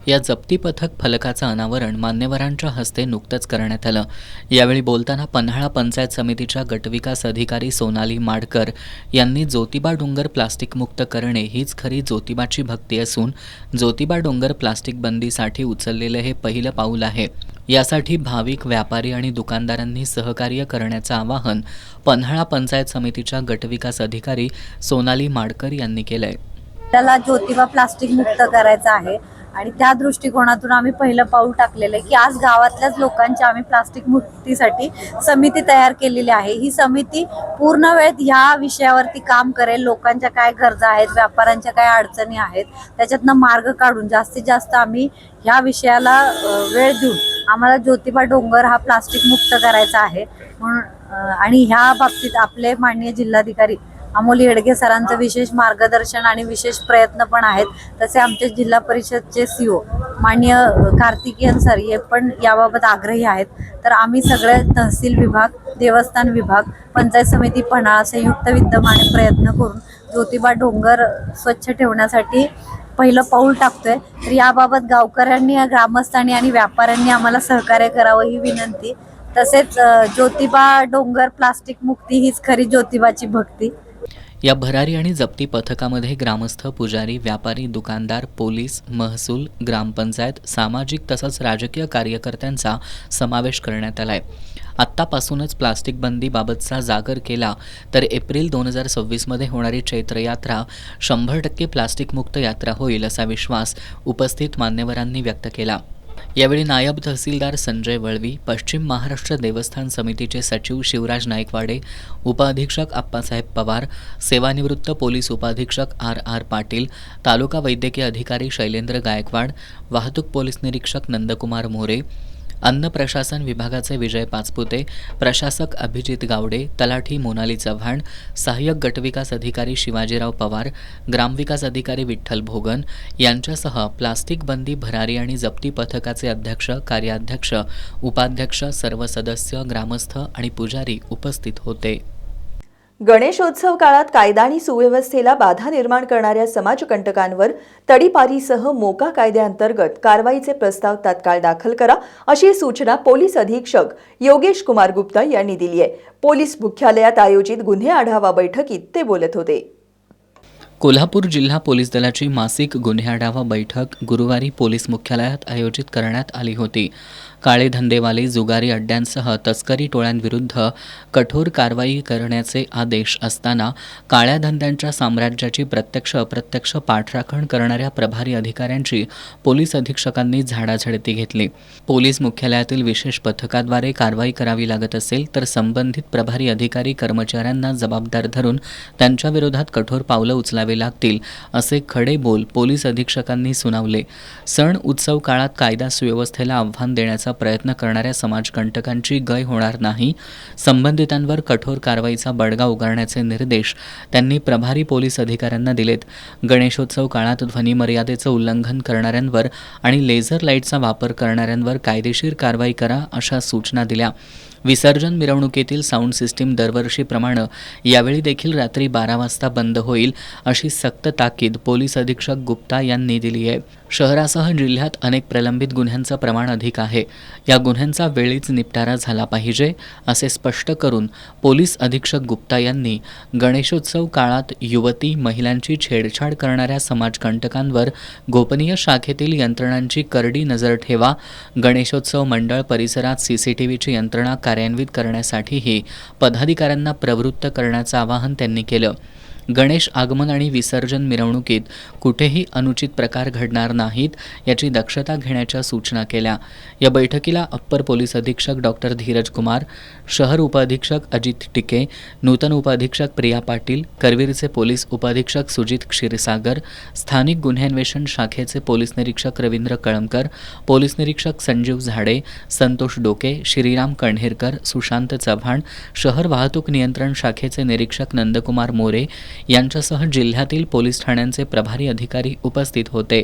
S2: या जप्ती पथक फलकाचं अनावरण मान्यवरांच्या हस्ते नुकतंच करण्यात आलं. यावेळी बोलताना पन्हाळा पंचायत समितीच्या गटविकास अधिकारी सोनाली माडकर यांनी ज्योतिबा डोंगर प्लास्टिक मुक्त करणे हीच खरी ज्योतिबाची भक्ती असून ज्योतिबा डोंगर प्लास्टिक बंदीसाठी उचललेलं हे पहिलं पाऊल आहे. यासाठी भाविक, व्यापारी आणि दुकानदारांनी सहकार्य करण्याचं आवाहन पन्हाळा पंचायत समितीच्या गटविकास अधिकारी सोनाली माडकर यांनी केलंय.
S9: त्याला ज्योतिबा प्लास्टिक मुक्त करायचं आहे आणि त्या दृष्टिकोनातून आम्ही पहिलं पाऊल टाकलेलं आहे की आज गावातल्याच लोकांची आम्ही प्लास्टिक मुक्तीसाठी समिती तयार केलेली आहे. ही समिती पूर्ण वेळ ह्या विषयावरती काम करेल. लोकांच्या काय गरजा आहेत, व्यापाऱ्यांच्या काय अडचणी आहेत, त्याच्यातनं मार्ग काढून जास्तीत जास्त आम्ही ह्या विषयाला वेळ देऊन आम्हाला ज्योतिबा डोंगर हा प्लास्टिक मुक्त करायचा आहे म्हणून. आणि ह्या बाबतीत आपले माननीय जिल्हाधिकारी अमोल येडगे सरांचं विशेष मार्गदर्शन आणि विशेष प्रयत्न पण आहेत. तसे आमचे जिल्हा परिषदचे CO माननीय कार्तिकेयन सर हे पण याबाबत आग्रही आहेत. तर आम्ही सगळे तहसील विभाग देवस्थान विभाग, पंचायत समिती पन्हाळा संयुक्त विद्यमाने प्रयत्न करून ज्योतिबा डोंगर स्वच्छ ठेवण्यासाठी पहिलं पाऊल टाकतोय. तर याबाबत गावकऱ्यांनी, ग्रामस्थांनी आणि व्यापाऱ्यांनी आम्हाला सहकार्य करावं ही विनंती. तसेच ज्योतिबा डोंगर प्लास्टिक मुक्ती हीच खरी ज्योतिबाची भक्ती.
S2: या भरारी आणि जप्ती पथकामध्ये ग्रामस्थ, पुजारी, व्यापारी, दुकानदार, पोलीस, महसूल, ग्रामपंचायत, सामाजिक तसंच राजकीय कार्यकर्त्यांचा समावेश करण्यात आलाय. आत्तापासूनच प्लास्टिक बंदीबाबतचा जागर केला तर एप्रिल 2026मध्ये होणारी चैत्रयात्रा 100% प्लास्टिकमुक्त यात्रा होईल असा विश्वास उपस्थित मान्यवरांनी व्यक्त केला. यावेळी नायब तहसीलदार संजय वळवी, पश्चिम महाराष्ट्र देवस्थान समितीचे सचिव शिवराज नाईकवाडे, उपअधीक्षक आप्पासाहेब पवार, सेवानिवृत्त पोलीस उपअधीक्षक RR पाटील, तालुका वैद्यकीय अधिकारी शैलेंद्र गायकवाड, वाहतूक पोलीस निरीक्षक नंदकुमार मोरे, अन्न प्रशासन विभागाचे विजय पाचपुते, प्रशासक अभिजित गावडे, तलाठी मोनाली चव्हाण, सहाय्यक गटविकास अधिकारी शिवाजीराव पवार, ग्रामविकास अधिकारी विठ्ठल भोगन यांच्यासह प्लास्टिक बंदी भरारी आणि जप्ती पथकाचे अध्यक्ष, कार्याध्यक्ष, उपाध्यक्ष, सर्व सदस्य, ग्रामस्थ आणि पुजारी उपस्थित होते.
S1: गणेशोत्सव काळात कायदा आणि सुव्यवस्थेला बाधा निर्माण करणाऱ्या समाजकंटकांवर तडीपारीसह मोका कायद्याअंतर्गत कारवाईचे प्रस्ताव तात्काळ दाखल करा, अशी सूचना पोलीस अधीक्षक योगेश कुमार गुप्ता यांनी दिली आहे. पोलीस मुख्यालयात आयोजित गुन्हे आढावा बैठकीत ते बोलत होते.
S2: कोल्हापूर जिल्हा पोलीस दलाची मासिक गुन्हे आढावा बैठक गुरुवारी पोलीस मुख्यालयात आयोजित करण्यात आली होती. काळे धंदेवाले, जुगारी अड्ड्यांसह तस्करी टोळ्यांविरुद्ध कठोर कारवाई करण्याचे आदेश असताना काळ्या धंद्यांच्या साम्राज्याची प्रत्यक्ष अप्रत्यक्ष पाठराखण करणाऱ्या प्रभारी अधिकाऱ्यांची पोलीस अधीक्षकांनी झाडाझडती घेतली. पोलीस मुख्यालयातील विशेष पथकाद्वारे कारवाई करावी लागत असेल तर संबंधित प्रभारी अधिकारी कर्मचाऱ्यांना जबाबदार धरून त्यांच्या विरोधात कठोर पावलं उचलावी लागतील, असे खडे बोल पोलीस अधीक्षकांनी सुनावले. सण उत्सव काळात कायदा सुव्यवस्थेला आव्हान देण्याचा प्रयत्न करणाऱ्या समाजकंटकांची गय होणार नाही. संबंधितांवर कठोर कारवाईचा बडगा उगारण्याचे निर्देश त्यांनी प्रभारी पोलीस अधिकाऱ्यांना दिलेत. गणेशोत्सव काळात ध्वनी मर्यादेचं उल्लंघन करणाऱ्यांवर आणि लेझर लाईटचा वापर करणाऱ्यांवर कायदेशीर कारवाई करा, अशा सूचना दिल्या. विसर्जन मिरवणुकीतील साऊंड सिस्टीम दरवर्षीप्रमाणे यावेळी देखील रात्री 12 वाजता बंद होईल, अशी सक्त ताकीद पोलीस अधीक्षक गुप्ता यांनी दिली आहे. शहरासह जिल्ह्यात अनेक प्रलंबित गुन्ह्यांचं प्रमाण अधिक आहे. या गुन्ह्यांचा वेळीच निपटारा झाला पाहिजे, असे स्पष्ट करून पोलीस अधीक्षक गुप्ता यांनी गणेशोत्सव काळात युवती, महिलांची छेडछाड करणाऱ्या समाजकंटकांवर गोपनीय शाखेतील यंत्रणांची करडी नजर ठेवा. गणेशोत्सव मंडळ परिसरात CCTVची यंत्रणा कार्यान्वित करण्यासाठीही पदाधिकाऱ्यांना प्रवृत्त करण्याचं आवाहन त्यांनी केलं. गणेश आगमन आणि विसर्जन मिरवणुकीत कुठेही अनुचित प्रकार घडणार नाहीत, याची दक्षता घेण्याच्या सूचना केल्या. या बैठकीला अप्पर पोलीस अधीक्षक डॉक्टर धीरज कुमार, शहर उपअधीक्षक अजित टिके, नूतन उपअधीक्षक प्रिया पाटील, करवीरचे पोलीस उपअधीक्षक सुजित क्षीरसागर, स्थानिक गुन्हेन्वेषण शाखेचे पोलीस निरीक्षक रवींद्र कळमकर, पोलीस निरीक्षक संजीव झाडे, संतोष डोके, श्रीराम कण्हेरकर, सुशांत चव्हाण, शहर वाहतूक नियंत्रण शाखेचे निरीक्षक नंदकुमार मोरे यांच्यासह जिल्ह्यातील पोलीस ठाण्यांचे प्रभारी अधिकारी उपस्थित होते.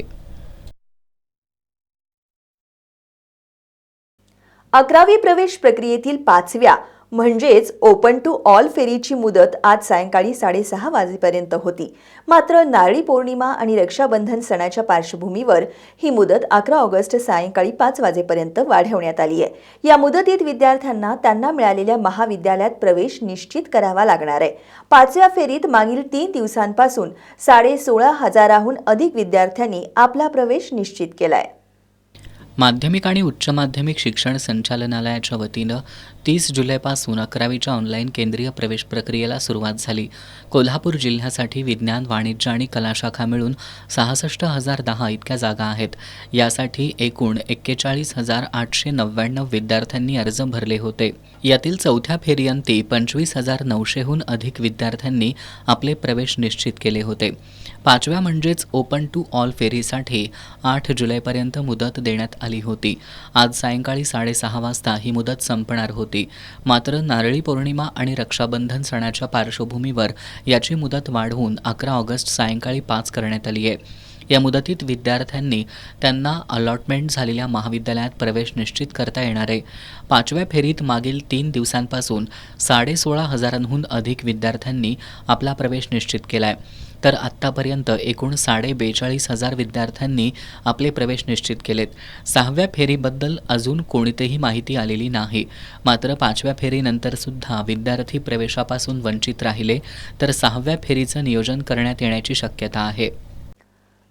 S1: 11वी प्रवेश प्रक्रियेतील 5व्या म्हणजेच ओपन टू ऑल फेरीची मुदत आज सायंकाळी 6:30 वाजेपर्यंत होती. मात्र नारळी पौर्णिमा आणि रक्षाबंधन सणाच्या पार्श्वभूमीवर ही मुदत 11 ऑगस्ट सायंकाळी 5 वाजेपर्यंत वाढवण्यात आली आहे. या मुदतीत विद्यार्थ्यांना त्यांना मिळालेल्या महाविद्यालयात प्रवेश निश्चित करावा लागणार आहे. 5व्या फेरीत मागील 3 दिवसांपासून 16,500हून अधिक विद्यार्थ्यांनी आपला प्रवेश निश्चित केलाय.
S2: माध्यमिक आणि उच्च माध्यमिक शिक्षण संचालनालयाच्या वतीनं 30 जुलैपासून 11वीच्या ऑनलाईन केंद्रीय प्रवेश प्रक्रियेला सुरुवात झाली. कोल्हापूर जिल्ह्यासाठी विज्ञान, वाणिज्य आणि कला शाखा मिळून 66,010 इतक्या जागा आहेत. यासाठी एकूण 41,899 विद्यार्थ्यांनी अर्ज भरले होते. यातील चौथ्या फेरीअंती 25,900हून अधिक विद्यार्थ्यांनी आपले प्रवेश निश्चित केले होते. 5व्या म्हणजेच ओपन टू ऑल फेरीसाठी 8 जुलैपर्यंत मुदत देण्यात आली होती. आज सायंकाळी 6:30 वाजता ही मुदत संपणार होती. मात्र नारळी पौर्णिमा आणि रक्षाबंधन सणाच्या पार्श्वभूमीवर याची मुदत वाढवून 11 ऑगस्ट सायंकाळी 5 करण्यात आली आहे. या मुदतीत विद्यार्थ्यांनी त्यांना अलॉटमेंट झालेल्या महाविद्यालयात प्रवेश निश्चित करता येणार आहे. 5व्या फेरीत मागील 3 दिवसांपासून 16,500हून अधिक विद्यार्थ्यांनी आपला प्रवेश निश्चित केला आहे. तर आत्तापर्यंत एकूण 42,500 विद्यार्थ्यांनी आपले प्रवेश निश्चित केलेत. 6व्या फेरीबद्दल अजून कोणतीही माहिती आलेली नाही. मात्र 5व्या फेरीनंतरसुद्धा विद्यार्थी प्रवेशापासून वंचित राहिले तर 6व्या फेरीचं नियोजन करण्यात येण्याची शक्यता आहे.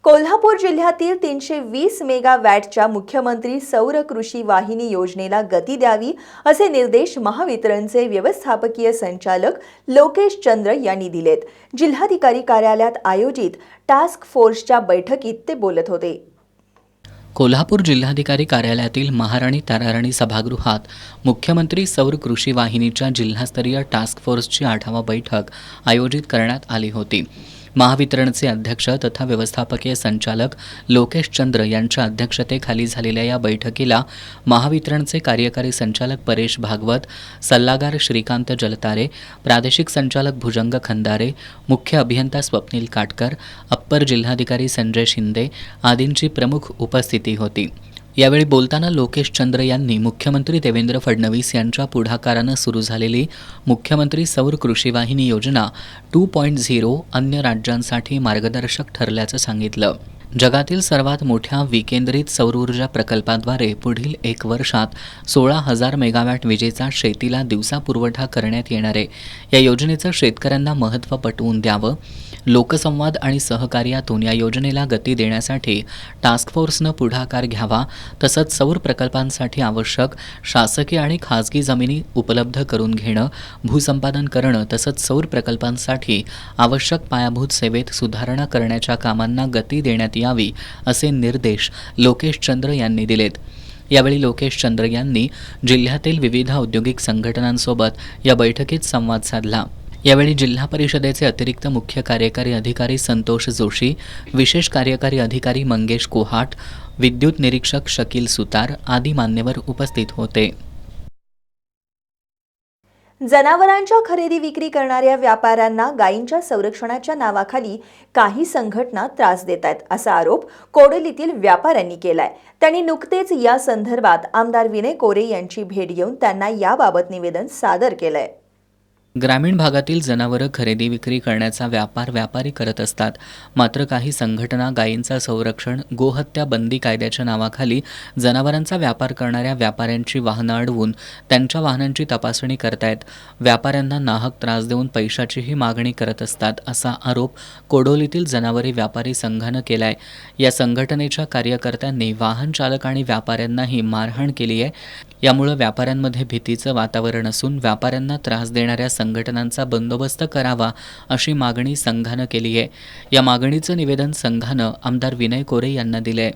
S1: कोल्हापूर जिल्ह्यातील 320 मेगावॅटच्या मुख्यमंत्री सौर कृषी वाहिनी योजनेला गती द्यावी असे निर्देश महावितरणचे व्यवस्थापकीय संचालक लोकेश चंद्र यांनी दिलेत. जिल्हाधिकारी कार्यालयात आयोजित टास्क फोर्सच्या बैठकीत ते बोलत होते.
S2: कोल्हापूर जिल्हाधिकारी कार्यालयातील महाराणी ताराराणी सभागृहात मुख्यमंत्री सौर कृषी वाहिनीच्या जिल्हास्तरीय टास्क फोर्सची आढावा बैठक आयोजित करण्यात आली होती. महावितरणचे अध्यक्ष तथा व्यवस्थापकीय संचालक लोकेश चंद्र यांच्या अध्यक्षतेखाली झालेल्या या बैठकीला महावितरणचे कार्यकारी संचालक परेश भागवत, सल्लागार श्रीकांत जलतारे, प्रादेशिक संचालक भुजंग खंदारे, मुख्य अभियंता स्वप्नील काटकर, अप्पर जिल्हाधिकारी संजय शिंदे आदींची प्रमुख उपस्थिती होती. यावेळी बोलताना लोकेश चंद्र यांनी मुख्यमंत्री देवेंद्र फडणवीस यांच्या पुढाकारानं सुरू झालेली मुख्यमंत्री सौर कृषी वाहिनी योजना 2.0 अन्य राज्यांसाठी मार्गदर्शक ठरल्याचं सांगितलं. जगातील सर्वात मोठ्या विकेंद्रित सौर ऊर्जा प्रकल्पाद्वारे पुढील 1 वर्षात 16,000 मेगावॅट विजेचा शेतीला दिवसा पुरवठा करण्यात येणार आहे. या योजनेचं शेतकऱ्यांना महत्त्व पटवून द्यावं, लोकसंवाद आणि सहकार्यातून या योजनेला गती देण्यासाठी टास्क फोर्सनं पुढाकार घ्यावा. तसंच सौर प्रकल्पांसाठी आवश्यक शासकीय आणि खाजगी जमिनी उपलब्ध करून घेणं, भूसंपादन करणं तसंच सौर प्रकल्पांसाठी आवश्यक पायाभूत सेवेत सुधारणा करण्याच्या कामांना गती देण्यात यावी असे निर्देश लोकेश चंद्र यांनी दिलेत. यावेळी लोकेश चंद्र यांनी जिल्ह्यातील विविध औद्योगिक संघटनांसोबत या बैठकीत संवाद साधला. यावेळी जिल्हा परिषदेचे अतिरिक्त मुख्य कार्यकारी अधिकारी संतोष जोशी, विशेष कार्यकारी अधिकारी मंगेश कोहाट, विद्युत निरीक्षक शकील सुतार आदी मान्यवर उपस्थित होते.
S1: जनावरांच्या खरेदी विक्री करणाऱ्या व्यापाऱ्यांना गायींच्या संरक्षणाच्या नावाखाली काही संघटना त्रास देत आहेत असा आरोप कोडोलीतील व्यापाऱ्यांनी केलाय. त्यांनी नुकतेच या संदर्भात आमदार विनय कोरे यांची भेट घेऊन त्यांना याबाबत निवेदन सादर केलंय.
S2: ग्रामीण भागातील जनावरं खरेदी विक्री करण्याचा व्यापार व्यापारी करत असतात. मात्र काही संघटना गायींचं संरक्षण, गोहत्या बंदी कायद्याच्या नावाखाली जनावरांचा व्यापार करणाऱ्या व्यापाऱ्यांची वाहनं अडवून त्यांच्या वाहनांची तपासणी करतायत. व्यापाऱ्यांना नाहक त्रास देऊन पैशाचीही मागणी करत असतात असा आरोप कोडोलीतील जनावरे व्यापारी संघानं केलाय. या संघटनेच्या कार्यकर्त्यांनी वाहन चालक आणि व्यापाऱ्यांनाही मारहाण केली आहे. यामुळे व्यापाऱ्यांमध्ये भीतीचं वातावरण असून व्यापाऱ्यांना त्रास देणाऱ्या संघटनांचा बंदोबस्त करावा अशी मागणी संघानं केली आहे. या मागणीचं निवेदन संघानं आमदार विनय कोरे यांना दिलंय.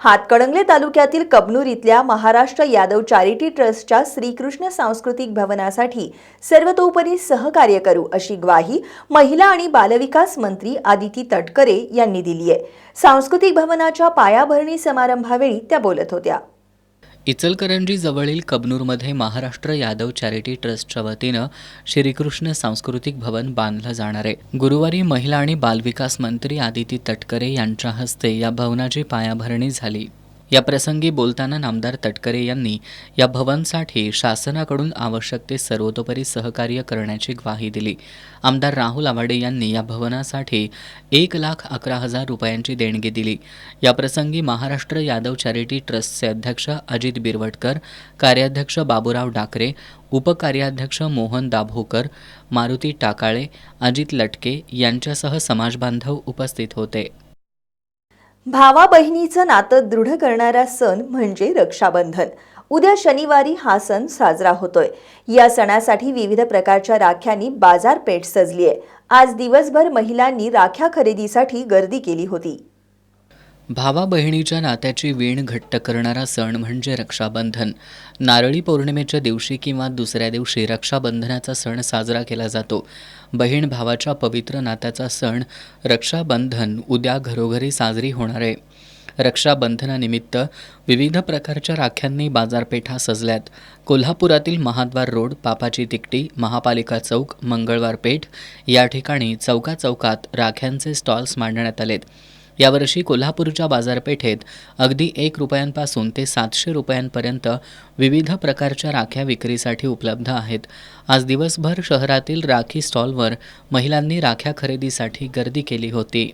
S1: हातकणंगले तालुक्यातील कबनूर इथल्या महाराष्ट्र यादव चॅरिटी ट्रस्टच्या श्रीकृष्ण सांस्कृतिक भवनासाठी सर्वतोपरी सहकार्य करू अशी ग्वाही महिला आणि बालविकास मंत्री आदिती तटकरे यांनी दिली आहे. सांस्कृतिक भवनाच्या पायाभरणी समारंभावेळी त्या बोलत होत्या.
S2: इचलकरंजी जवळील कबनूरमध्ये महाराष्ट्र यादव चॅरिटी ट्रस्टच्या वतीनं श्रीकृष्ण सांस्कृतिक भवन बांधलं जाणार आहे. गुरुवारी महिला आणि बालविकास मंत्री आदिती तटकरे यांच्या हस्ते या भवनाची पायाभरणी झाली. या प्रसंगी बोलताना नामदार तटकरे यांनी या भवनसाठी शासनाकडून आवश्यक ते सर्वतोपरी सहकार्य करण्याची ग्वाही दिली. आमदार राहुल आवाडे यांनी या भवनासाठी 1,11,000 रुपयांची देणगी दिली. या प्रसंगी महाराष्ट्र यादव चॅरिटी ट्रस्टचे अध्यक्ष अजित बिरवटकर, कार्याध्यक्ष बाबूराव डाकरे, उपकार्याध्यक्ष मोहन दाभोकर, मारुती टाकाळे, अजित लटके यांच्यासह समाजबांधव उपस्थित होते.
S1: भावा बहिणीचं नातं दृढ करणारा सण म्हणजे रक्षाबंधन. उद्या शनिवारी हा सण साजरा होतोय. या सणासाठी विविध प्रकारच्या राख्यांनी बाजारपेठ सजली आहे. आज दिवसभर महिलांनी राख्या खरेदीसाठी गर्दी केली होती.
S2: भावा बहिणीच्या नात्याची वीण घट्ट करणारा सण म्हणजे रक्षाबंधन. नारळी पौर्णिमेच्या दिवशी किंवा दुसऱ्या दिवशी रक्षाबंधनाचा सण साजरा केला जातो. बहीण भावाच्या पवित्र नात्याचा सण रक्षाबंधन उद्या घरोघरी साजरी होणार आहे. रक्षाबंधनानिमित्त विविध प्रकारच्या राख्यांनी बाजारपेठा सजल्यात. कोल्हापुरातील महाद्वार रोड, पापाची तिकटी, महापालिका चौक, मंगळवार पेठ या ठिकाणी चौकात राख्यांचे स्टॉल्स मांडण्यात आलेत. यावर्षी कोल्हापूरच्या बाजारपेठेत अगदी 1 रुपयांपासून ते 700 रुपयांपर्यंत विविध प्रकारच्या राख्या विक्रीसाठी उपलब्ध आहेत. आज दिवसभर शहरातील राखी स्टॉलवर महिलांनी राख्या खरेदीसाठी गर्दी केली होती.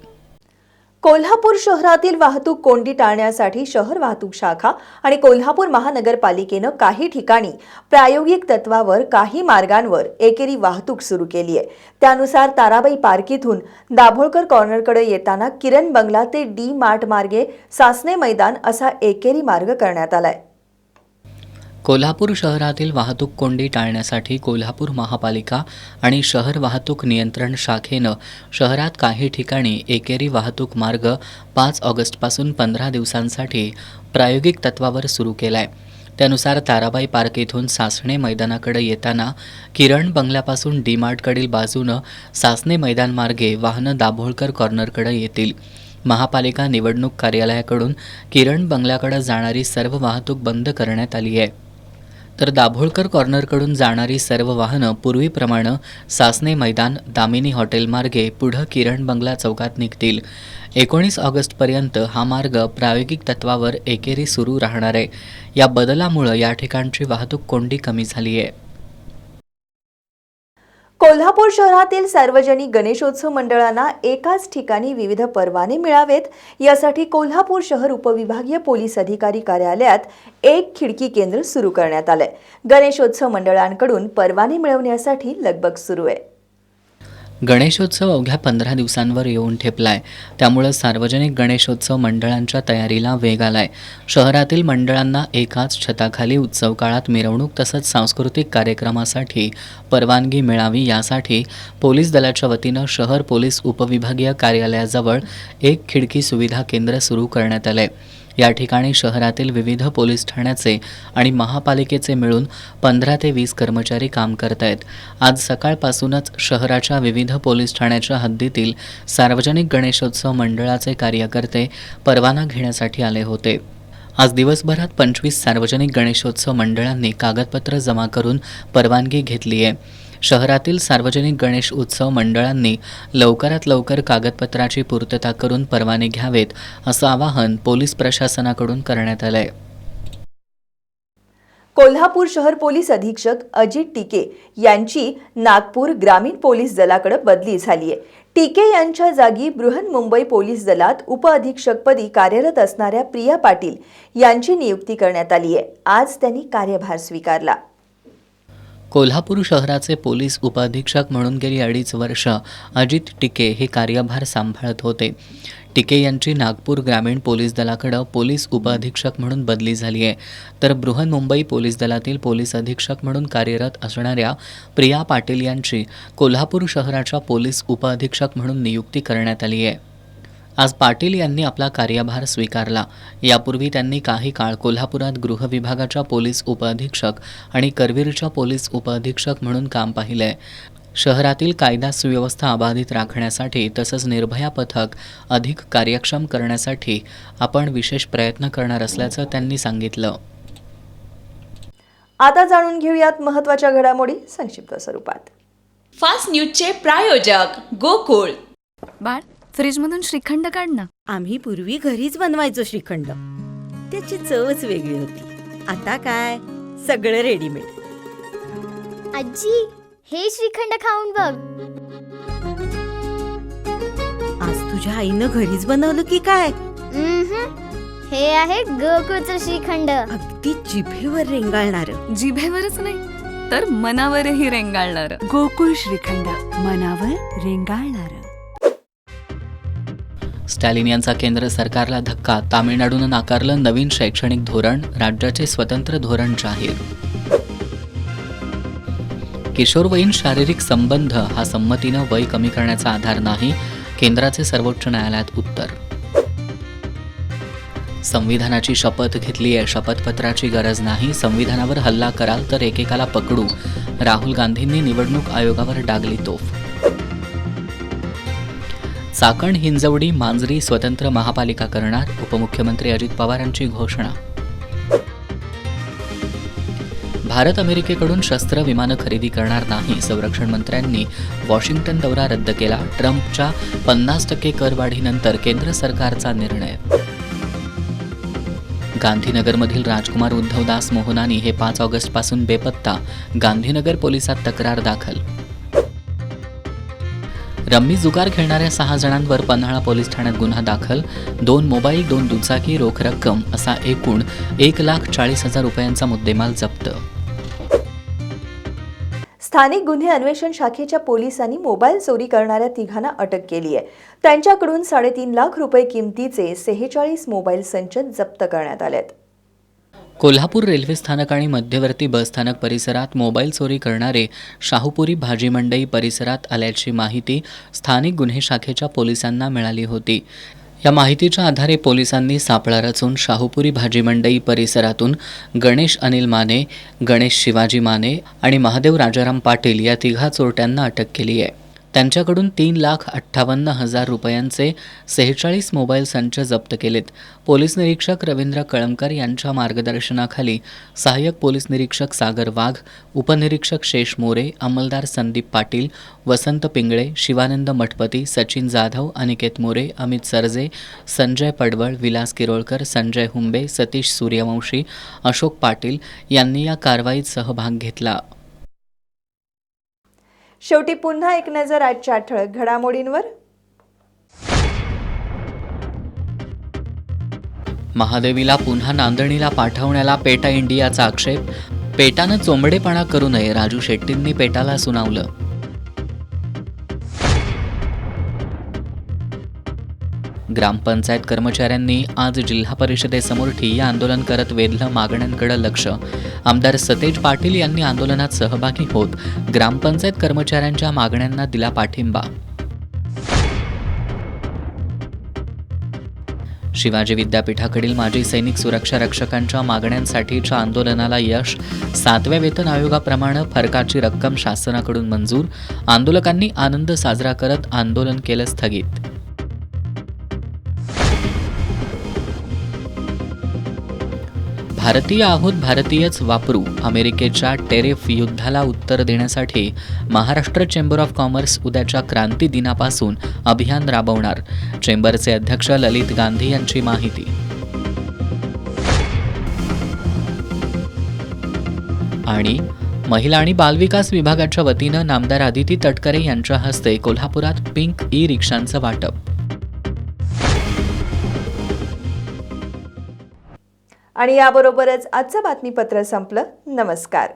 S1: कोल्हापूर शहरातील वाहतूक कोंडी टाळण्यासाठी शहर वाहतूक शाखा आणि कोल्हापूर महानगरपालिकेनं काही ठिकाणी प्रायोगिक तत्वावर काही मार्गांवर एकेरी वाहतूक सुरू केली आहे. त्यानुसार ताराबाई पार्क इथून दाभोळकर कॉर्नरकडे येताना किरण बंगला ते डी मार्ट मार्गे सासणे मैदान असा एकेरी मार्ग करण्यात आलाय.
S2: कोल्हापूर शहरातील वाहतूक कोंडी टाळण्यासाठी कोल्हापूर महापालिका आणि शहर वाहतूक नियंत्रण शाखेनं शहरात काही ठिकाणी एकेरी वाहतूक मार्ग 5 ऑगस्टपासून 15 दिवसांसाठी प्रायोगिक तत्वावर सुरू केला आहे. त्यानुसार ताराबाई पार्क इथून सासणे मैदानाकडे येताना किरण बंगल्यापासून डी मार्टकडील बाजूनं सासणे मैदान मार्गे वाहनं दाभोळकर कॉर्नरकडे येतील. महापालिका निवडणूक कार्यालयाकडून किरण बंगल्याकडे जाणारी सर्व वाहतूक बंद करण्यात आली आहे. तर दाभोळकर कॉर्नरकडून जाणारी सर्व वाहनं पूर्वीप्रमाणे सासणे मैदान दामिनी हॉटेल मार्गे पुढं किरण बंगला चौकात निघतील. 19 ऑगस्टपर्यंत हा मार्ग प्रायोगिक तत्वावर एकेरी सुरू राहणार आहे. या बदलामुळं या ठिकाणची वाहतूक कोंडी कमी झाली आहे.
S1: कोल्हापूर शहरातील सार्वजनिक गणेशोत्सव मंडळांना एकाच ठिकाणी विविध परवाने मिळावेत यासाठी कोल्हापूर शहर उपविभागीय पोलीस अधिकारी कार्यालयात एक खिडकी केंद्र सुरू करण्यात आलंय. गणेशोत्सव मंडळांकडून परवाने मिळवण्यासाठी लगबग सुरू आहे.
S2: गणेशोत्सव अवघ्या 15 दिवसांवर येऊन ठेपलाय. त्यामुळे सार्वजनिक गणेशोत्सव मंडळांच्या तयारीला वेग आलाय. शहरातील मंडळांना एकाच छताखाली उत्सव काळात मिरवणूक तसंच सांस्कृतिक कार्यक्रमासाठी परवानगी मिळावी यासाठी पोलीस दलाच्या वतीनं शहर पोलीस उपविभागीय कार्यालयाजवळ एक खिडकी सुविधा केंद्र सुरू करण्यात आलंय. या ठिकाणी शहरातील विविध पोलीस ठाण्याचे आणि महापालिकेचे मिळून 15 ते 20 कर्मचारी काम करत आहेत. आज सकाळपासूनच शहराच्या विविध पोलीस ठाण्याच्या हद्दीतील सार्वजनिक गणेशोत्सव मंडळाचे कार्यकर्ते परवाना घेण्यासाठी आले होते. आज दिवसभरात 25 सार्वजनिक गणेशोत्सव मंडळांनी कागदपत्र जमा करून परवानगी घेतली आहे. शहरातील सार्वजनिक गणेश उत्सव मंडळांनी लवकरात लवकर कागदपत्राची पूर्तता करून परवाने घ्यावेत असं आवाहन पोलीस प्रशासनाकडून करण्यात आलंय.
S1: कोल्हापूर शहर पोलीस अधीक्षक अजित टिके यांची नागपूर ग्रामीण पोलीस दलाकडे बदली झाली आहे. टिके यांच्या जागी बृहन्मुंबई पोलीस दलात उपअधीक्षकपदी कार्यरत असणाऱ्या प्रिया पाटील यांची नियुक्ती करण्यात आली आहे. आज त्यांनी कार्यभार स्वीकारला.
S2: कोल्हापूर शहराचे पोलीस उपअधीक्षक म्हणून गेली 2.5 वर्ष अजित टिके हे कार्यभार सांभाळत होते. टिके यांची नागपूर ग्रामीण पोलीस दलाकडे पोलीस उपअधीक्षक म्हणून बदली झाली आहे. तर बृहन्मुंबई पोलीस दलातील पोलीस अधीक्षक म्हणून कार्यरत असणाऱ्या प्रिया पाटील यांची कोल्हापूर शहराच्या पोलीस उपअधीक्षक म्हणून नियुक्ती करण्यात आली आहे. आज पाटील यांनी आपला कार्यभार स्वीकारला. यापूर्वी त्यांनी काही काळ कोल्हापुरात गृह विभागाच्या पोलीस उपअधीक्षक आणि करवीरच्या पोलीस उपअधीक्षक म्हणून काम पाहिलंय. शहरातील कायदा सुव्यवस्था अबाधित राखण्यासाठी तसंच निर्भया पथक अधिक कार्यक्षम करण्यासाठी आपण विशेष प्रयत्न करणार असल्याचं त्यांनी सांगितलं.
S1: आता जाणून घेऊयात महत्त्वाच्या घडामोडी संक्षिप्त स्वरूपात.
S10: फास्ट न्यूजचे प्रायोजक गोकुळ.
S11: बाळ, फ्रीजमधून श्रीखंड काढ ना.
S12: आम्ही पूर्वी घरीच बनवायचो श्रीखंड, त्याची चवच वेगळी होती. आता काय सगळं रेडीमेड.
S13: आजी, हे श्रीखंड खाऊन बघ.
S12: आज तुझ्या आईनं घरीच बनवलं की काय?
S13: हे आहे गोकुळचं श्रीखंड.
S12: अगदी जिभेवर रेंगाळणार.
S11: जिभेवरच नाही तर मनावरही रेंगाळणार. गोकुळ श्रीखंड, मनावर रेंगाळणार.
S2: स्टॅलिन यांचा केंद्र सरकारला धक्का. तामिळनाडूनं नाकारलं नवीन शैक्षणिक धोरण. राज्याचे स्वतंत्र धोरण जाहीर. किशोरवयीन शारीरिक संबंध हा संमतीनं वय कमी करण्याचा आधार नाही. केंद्राचे सर्वोच्च न्यायालयात उत्तर. संविधानाची शपथ घेतली आहे. शपथपत्राची गरज नाही. संविधानावर हल्ला कराल तर एकेकाला पकडू. राहुल गांधींनी निवडणूक आयोगावर डागली तोफ. चाकण, हिंजवडी, मांजरी स्वतंत्र महापालिका करणार. उपमुख्यमंत्री अजित पवारांची घोषणा. भारत अमेरिकेकडून शस्त्र विमानं खरेदी करणार नाही. संरक्षण मंत्र्यांनी वॉशिंग्टन दौरा रद्द केला. ट्रम्पच्या 50% करवाढीनंतर केंद्र सरकारचा निर्णय. गांधीनगरमधील राजकुमार उद्धवदास मोहनानी हे 5 ऑगस्टपासून बेपत्ता. गांधीनगर पोलिसात तक्रार दाखल. रम्मी जुगार खेळणाऱ्या 6 जणांवर पन्हाळा पोलीस ठाण्यात गुन्हा दाखल. 2 मोबाईल, 2 दुचाकी, रोख रक्कम असा एकूण 1,40,000 रुपयांचा मुद्देमाल जप्त.
S1: स्थानिक गुन्हे अन्वेषण शाखेच्या पोलिसांनी मोबाईल चोरी करणाऱ्या 3घांना अटक केली आहे. त्यांच्याकडून 3.5 लाख रुपये किमतीचे 46 मोबाईल संच जप्त करण्यात आलेत.
S2: कोल्हापूर रेल्वे स्थानक आणि मध्यवर्ती बसस्थानक परिसरात मोबाईल चोरी करणारे शाहूपुरी भाजी मंडई परिसरात आल्याची माहिती स्थानिक गुन्हे शाखेच्या पोलिसांना मिळाली होती. या माहितीच्या आधारे पोलिसांनी सापळा रचून शाहूपुरी भाजी मंडई परिसरातून गणेश अनिल माने, गणेश शिवाजी माने आणि महादेव राजाराम पाटील या 3 चोरट्यांना अटक केली आहे. त्यांच्याकडून 3,58,000 रुपयांचे 46 मोबाईल संच जप्त केलेत. पोलीस निरीक्षक रवींद्र कळमकर यांच्या मार्गदर्शनाखाली सहाय्यक पोलीस निरीक्षक सागर वाघ, उपनिरीक्षक शेष मोरे, अंमलदार संदीप पाटील, वसंत पिंगळे, शिवानंद मठपती, सचिन जाधव, अनिकेत मोरे, अमित सरजे, संजय पडवळ, विलास किरोळकर, संजय हुंबे, सतीश सूर्यवंशी, अशोक पाटील यांनी या कारवाईत सहभाग घेतला.
S1: शेवटी पुन्हा एक नजर आजच्या ठळक घडामोडींवर.
S2: महादेवीला पुन्हा नांदणीला पाठवण्याला पेटा इंडियाचा आक्षेप. पेटानं चोंबडेपणा करू नये, राजू शेट्टींनी पेटाला सुनावलं. ग्रामपंचायत कर्मचाऱ्यांनी आज जिल्हा परिषदेसमोर ठिय्या आंदोलन करत वेधलं मागण्यांकडे लक्ष. आमदार सतेज पाटील यांनी आंदोलनात सहभागी होत ग्रामपंचायत कर्मचाऱ्यांच्या मागण्यांना दिला पाठिंबा. शिवाजी विद्यापीठाकडील माजी सैनिक सुरक्षा रक्षकांच्या मागण्यांसाठीच्या आंदोलनाला यश. 7व्या वेतन आयोगाप्रमाणे फरकाची रक्कम शासनाकडून मंजूर. आंदोलकांनी आनंद साजरा करत आंदोलन केलं स्थगित. भारतीय आहोत, भारतीयच वापरू. अमेरिकेच्या टेरिफ युद्धाला उत्तर देण्यासाठी महाराष्ट्र चेंबर ऑफ कॉमर्स उद्याच्या क्रांती दिनापासून अभियान राबवणार. चेंबरचे अध्यक्ष ललित गांधी यांची माहिती. आणि महिला आणि बालविकास विभागाच्या वतीनं नामदार आदिती तटकरे यांच्या हस्ते कोल्हापुरात पिंक ई-रिक्षांचं वाटप.
S1: आणि याबरोबरच आजचं बातमीपत्र संपलं. नमस्कार.